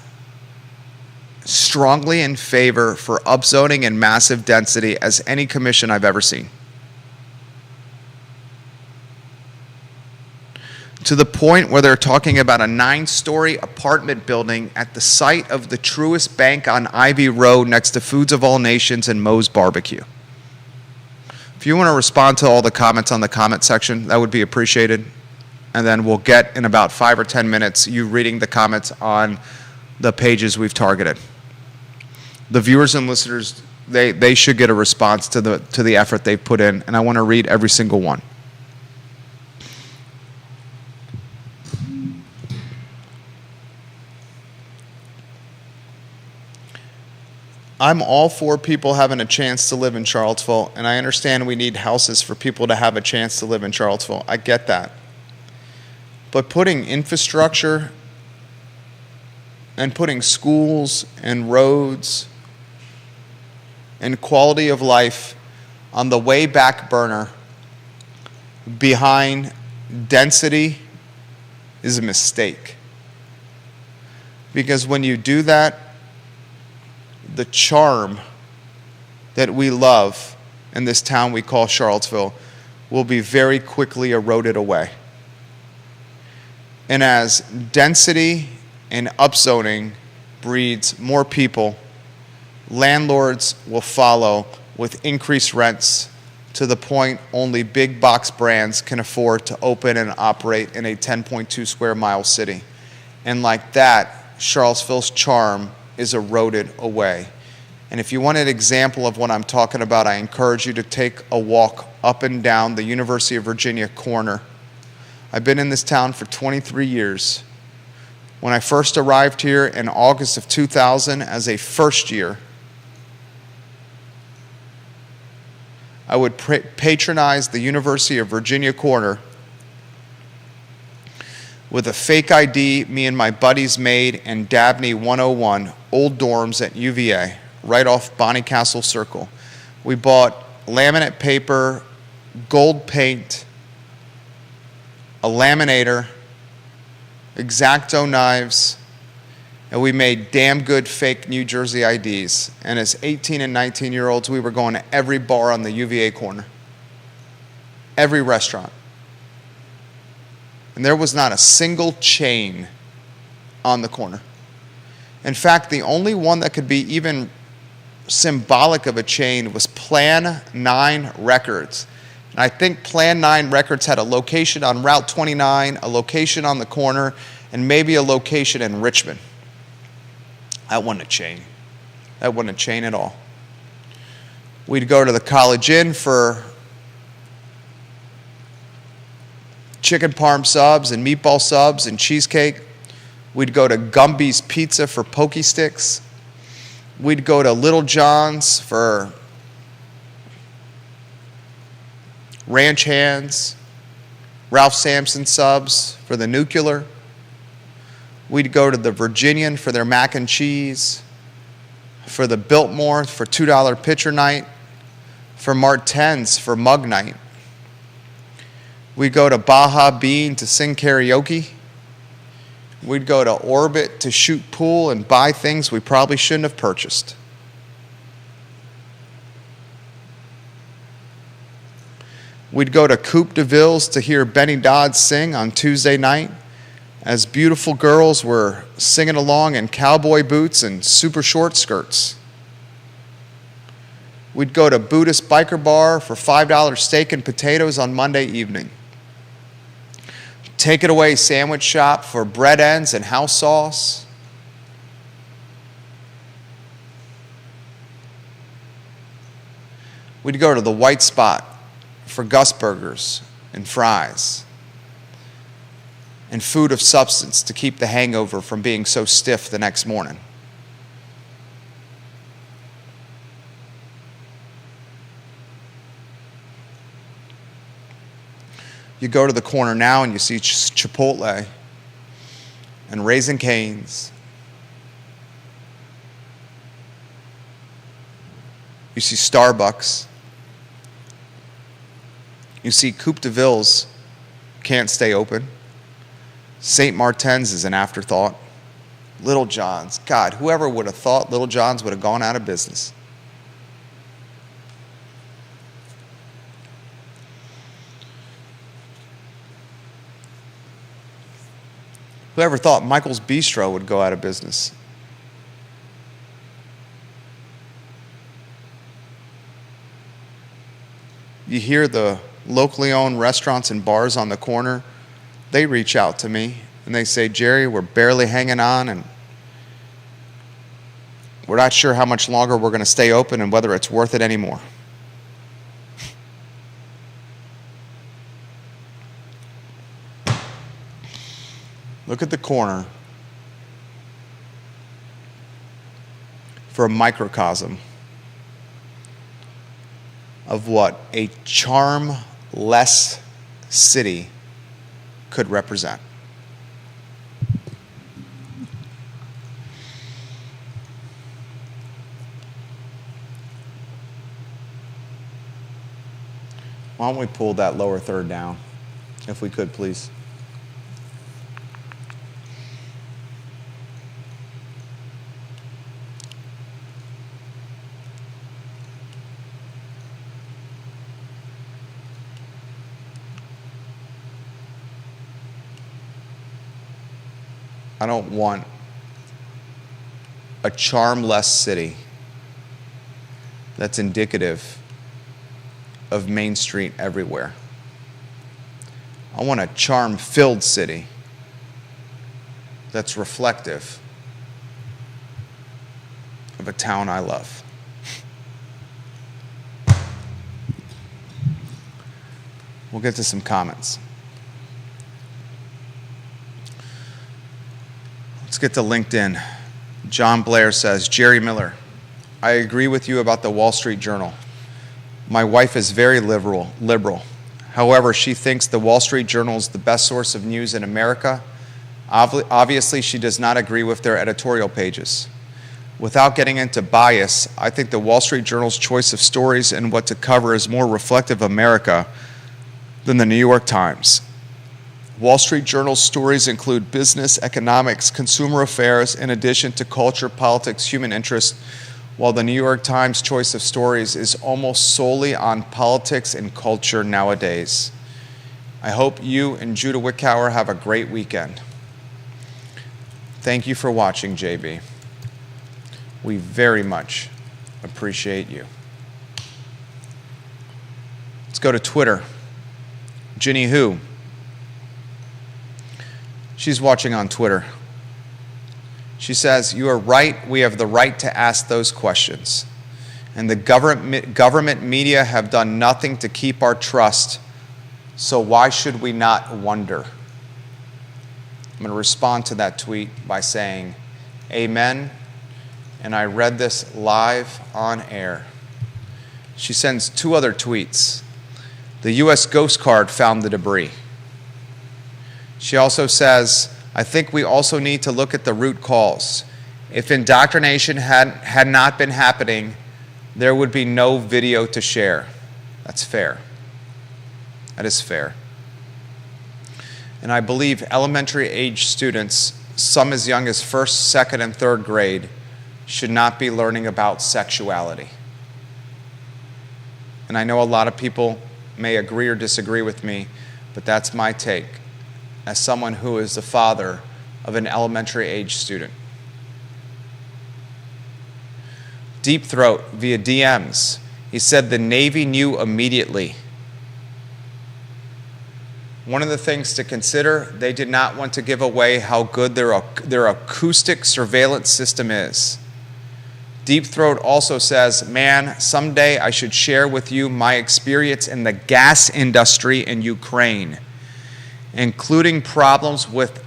strongly in favor for upzoning and massive density as any commission I've ever seen. To the point where they're talking about a 9-story apartment building at the site of the Truist Bank on Ivy Road next to Foods of All Nations and Moe's Barbecue. If you want to respond to all the comments on the comment section, that would be appreciated. And then we'll get, in about 5 or 10 minutes, you reading the comments on the pages we've targeted. The viewers and listeners, they should get a response to the effort they've put in, and I want to read every single one. I'm all for people having a chance to live in Charlottesville, and I understand we need houses for people to have a chance to live in Charlottesville. I get that. But putting infrastructure and putting schools and roads and quality of life on the way back burner behind density is a mistake. Because when you do that, the charm that we love in this town we call Charlottesville will be very quickly eroded away. And as density and upzoning breeds more people, landlords will follow with increased rents to the point only big box brands can afford to open and operate in a 10.2 square mile city. And like that, Charlottesville's charm is eroded away. And if you want an example of what I'm talking about, I encourage you to take a walk up and down the University of Virginia corner. I've been in this town for 23 years. When I first arrived here in August of 2000 as a first year, I would patronize the University of Virginia corner with a fake ID me and my buddies made in Dabney 101, old dorms at UVA, right off Bonnycastle Circle. We bought laminate paper, gold paint, a laminator, X-Acto knives, and we made damn good fake New Jersey IDs. And as 18 and 19-year-olds, we were going to every bar on the UVA corner, every restaurant. And there was not a single chain on the corner. In fact, the only one that could be even symbolic of a chain was Plan 9 Records. And I think Plan 9 Records had a location on Route 29, a location on the corner, and maybe a location in Richmond. That wasn't a chain. That wasn't a chain at all. We'd go to the College Inn for chicken parm subs and meatball subs and cheesecake. We'd go to Gumby's Pizza for Pokey Sticks. We'd go to Little John's for ranch hands, Ralph Sampson subs for the nuclear. We'd go to the Virginian for their mac and cheese, for the Biltmore for $2 pitcher night, for Martens for mug night. We'd go to Baja Bean to sing karaoke. We'd go to Orbit to shoot pool and buy things we probably shouldn't have purchased. We'd go to Coupe de Villes to hear Benny Dodd sing on Tuesday night as beautiful girls were singing along in cowboy boots and super short skirts. We'd go to Buddhist Biker Bar for $5 steak and potatoes on Monday evening. Take It Away Sandwich Shop for bread ends and house sauce. We'd go to the White Spot for Gus Burgers and fries and food of substance to keep the hangover from being so stiff the next morning. You go to the corner now and you see Chipotle and Raising Cane's. You see Starbucks. You see Coupe de Villes can't stay open. St. Martin's is an afterthought. Little John's. God, whoever would have thought Little John's would have gone out of business. Whoever thought Michael's Bistro would go out of business? You hear the locally owned restaurants and bars on the corner, they reach out to me and they say, Jerry, we're barely hanging on and we're not sure how much longer we're going to stay open and whether it's worth it anymore. Look at the corner for a microcosm of what a charm-less city could represent. Why don't we pull that lower third down, if we could, please? I don't want a charm-less city that's indicative of Main Street everywhere. I want a charm-filled city that's reflective of a town I love. We'll get to some comments. Let's get to LinkedIn. John Blair says, Jerry Miller, I agree with you about the Wall Street Journal. My wife is very liberal. However, she thinks the Wall Street Journal is the best source of news in America. Obviously, she does not agree with their editorial pages. Without getting into bias, I think the Wall Street Journal's choice of stories and what to cover is more reflective of America than the New York Times. Wall Street Journal's stories include business, economics, consumer affairs, in addition to culture, politics, human interest, while the New York Times' choice of stories is almost solely on politics and culture nowadays. I hope you and Judah Wickower have a great weekend. Thank you for watching, JB. We very much appreciate you. Let's go to Twitter. Ginny Who. She's watching on Twitter. She says, "You are right. We have the right to ask those questions. And the government media have done nothing to keep our trust. So why should we not wonder?" I'm going to respond to that tweet by saying, amen. And I read this live on air. She sends 2 other tweets. The U.S. Coast Guard found the debris. She also says, "I think we also need to look at the root cause. If indoctrination had not been happening, there would be no video to share." That's fair. That is fair. And I believe elementary age students, some as young as 1st, 2nd, and 3rd grade, should not be learning about sexuality. And I know a lot of people may agree or disagree with me, but that's my take as someone who is the father of an elementary age student. Deep Throat via DMs. He said the Navy knew immediately. One of the things to consider, they did not want to give away how good their acoustic surveillance system is. Deep Throat also says, "Man, someday I should share with you my experience in the gas industry in Ukraine, including problems with,"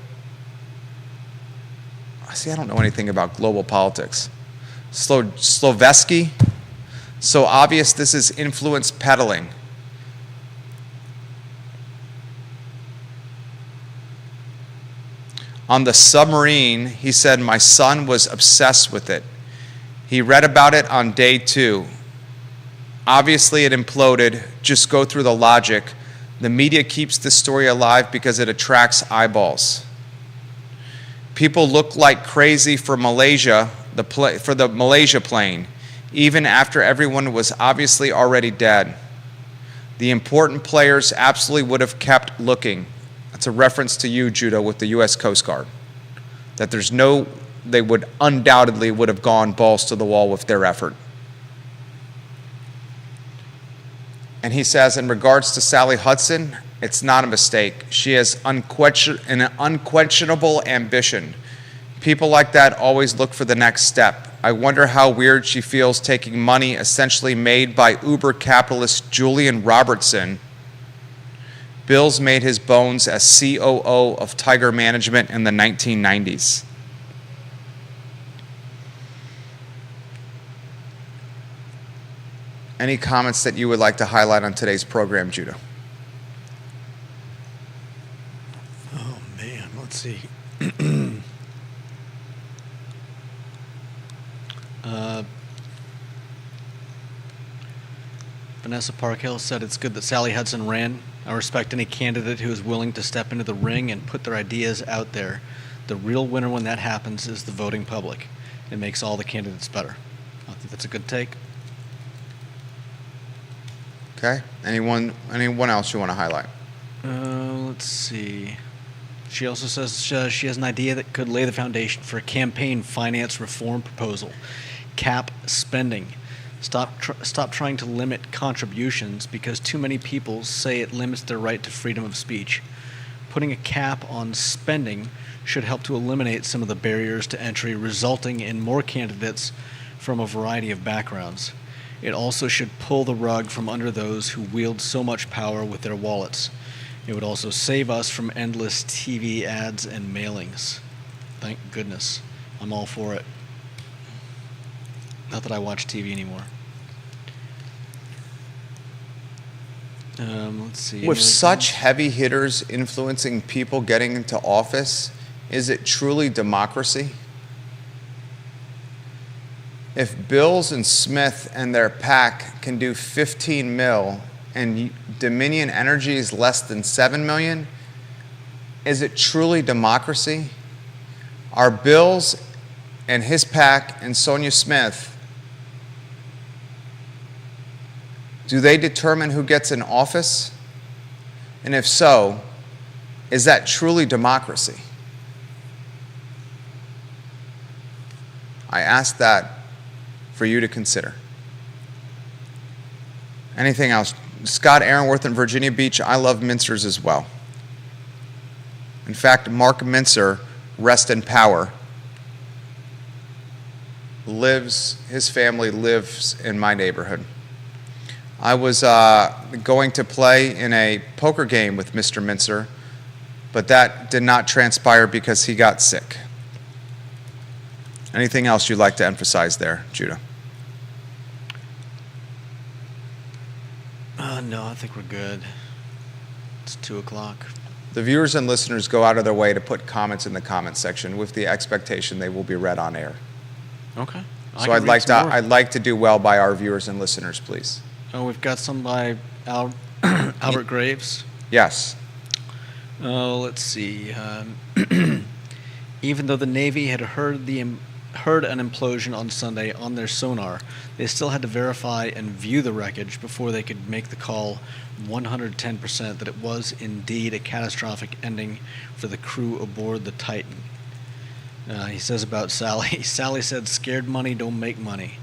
I don't know anything about global politics. Slovetsky. So obvious this is influence peddling. On the submarine, he said, "My son was obsessed with it. He read about it on day 2. Obviously, it imploded. Just go through the logic. The media keeps this story alive because it attracts eyeballs. People look like crazy for Malaysia, for the Malaysia plane, even after everyone was obviously already dead. The important players absolutely would have kept looking." That's a reference to you, Judah, with the U.S. Coast Guard. That they would undoubtedly would have gone balls to the wall with their effort. And he says, in regards to Sally Hudson, it's not a mistake. She has an unquestionable ambition. People like that always look for the next step. I wonder how weird she feels taking money essentially made by Uber capitalist Julian Robertson. Bills made his bones as COO of Tiger Management in the 1990s. Any comments that you would like to highlight on today's program, Judah? Oh, man, let's see. Vanessa Parkhill said it's good that Sally Hudson ran. I respect any candidate who is willing to step into the ring and put their ideas out there. The real winner when that happens is the voting public. It makes all the candidates better. I think that's a good take. Okay. Anyone else you want to highlight? Let's see. She also says she has an idea that could lay the foundation for a campaign finance reform proposal. Cap spending. Stop trying to limit contributions because too many people say it limits their right to freedom of speech. Putting a cap on spending should help to eliminate some of the barriers to entry, resulting in more candidates from a variety of backgrounds. It also should pull the rug from under those who wield so much power with their wallets. It would also save us from endless TV ads and mailings. Thank goodness. I'm all for it. Not that I watch TV anymore. Let's see. With such heavy hitters influencing people getting into office, is it truly democracy? If Bills and Smith and their pack can do 15 mil and Dominion Energy is less than 7 million, is it truly democracy? Are Bills and his pack and Sonia Smith, do they determine who gets in office? And if so, is that truly democracy? I ask that for you to consider. Anything else? Scott Aaronworth in Virginia Beach, I love Mintzers as well. In fact, Mark Mintzer, rest in power, his family lives in my neighborhood. I was going to play in a poker game with Mr. Mintzer, but that did not transpire because he got sick. Anything else you'd like to emphasize there, Judah? No, I think we're good. It's 2 o'clock. The viewers and listeners go out of their way to put comments in the comment section with the expectation they will be read on air. Okay. So I'd like to do well by our viewers and listeners, please. Oh, we've got some by Albert Graves. Yes. Oh, let's see. Even though the Navy had heard an implosion on Sunday on their sonar, they still had to verify and view the wreckage before they could make the call 110% that it was indeed a catastrophic ending for the crew aboard the Titan. He says about Sally, Sally said, "Scared money don't make money."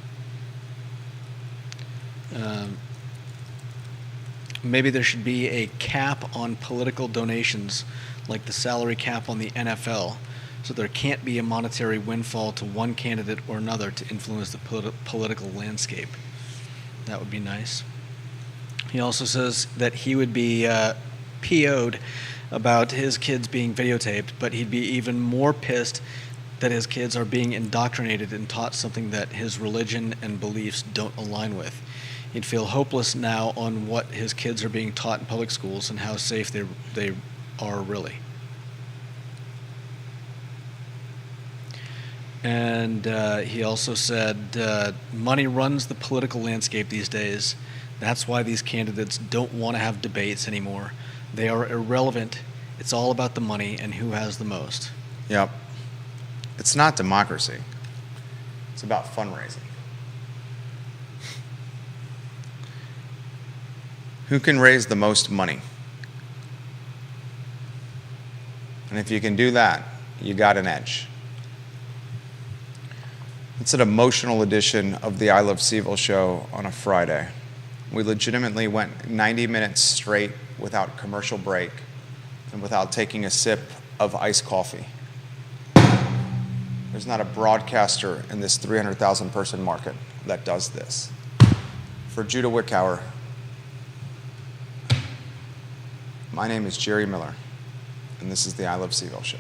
Maybe there should be a cap on political donations like the salary cap on the NFL, so there can't be a monetary windfall to one candidate or another to influence the political landscape. That would be nice. He also says that he would be PO'd about his kids being videotaped, but he'd be even more pissed that his kids are being indoctrinated and taught something that his religion and beliefs don't align with. He'd feel hopeless now on what his kids are being taught in public schools and how safe they are really. And he also said, money runs the political landscape these days. That's why these candidates don't want to have debates anymore. They are irrelevant. It's all about the money and who has the most. Yep. It's not democracy. It's about fundraising. Who can raise the most money? And if you can do that, you got an edge. It's an emotional edition of the I Love CVille show on a Friday. We legitimately went 90 minutes straight without commercial break and without taking a sip of iced coffee. There's not a broadcaster in this 300,000 person market that does this. For Judah Wickhauer, my name is Jerry Miller, and this is the I Love CVille show.